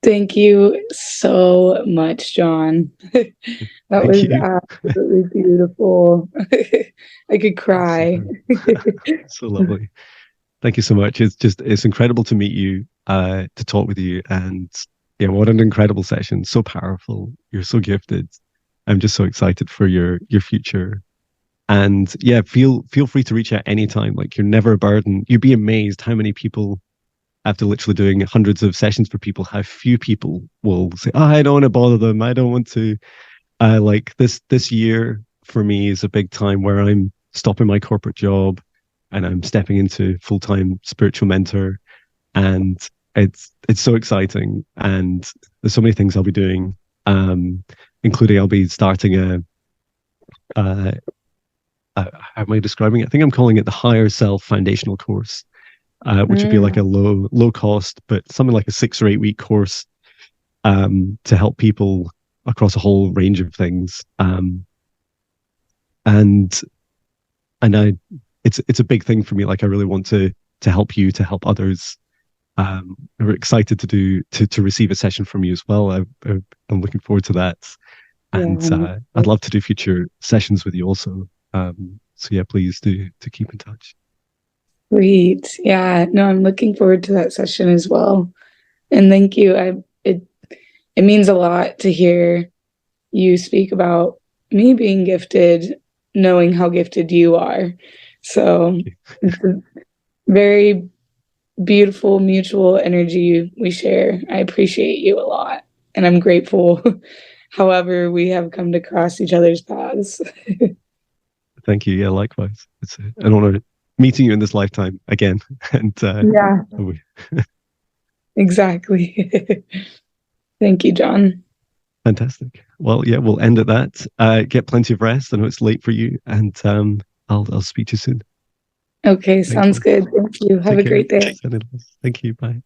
Thank you so much, Jon. That was absolutely beautiful. I could cry. So lovely. Thank you so much. It's incredible to meet you, to talk with you, and yeah, what an incredible session. So powerful. You're so gifted. I'm just so excited for your future. And yeah, feel free to reach out anytime. Like you're never a burden. You'd be amazed how many people, after literally doing hundreds of sessions for people, how few people will say, "Oh, I don't want to bother them. I don't want to." Like this year for me is a big time where I'm stopping my corporate job and I'm stepping into full-time spiritual mentor, and it's so exciting. And there's so many things I'll be doing, including I'll be starting how am I describing it? I think I'm calling it the Higher Self Foundational Course, which would be like a low cost, but something like a 6 or 8 week course to help people across a whole range of things. And it's a big thing for me. Like I really want to help you, to help others. We're excited to receive a session from you as well. I'm looking forward to that. And I'd love to do future sessions with you also. So yeah, please do keep in touch. Sweet. Yeah, no, I'm looking forward to that session as well. And thank you. It means a lot to hear you speak about me being gifted, knowing how gifted you are. So it's a very beautiful mutual energy we share. I appreciate you a lot, and I'm grateful however we have come to cross each other's paths. Thank you. Yeah, likewise. It's an honor meeting you in this lifetime again. And yeah, exactly. Thank you, Jon. Fantastic. Well, yeah, we'll end at that. Get plenty of rest. I know it's late for you, and I'll speak to you soon. Okay, Thank sounds you. good. Thank you. Have Take a care. great day. Thank you. Bye.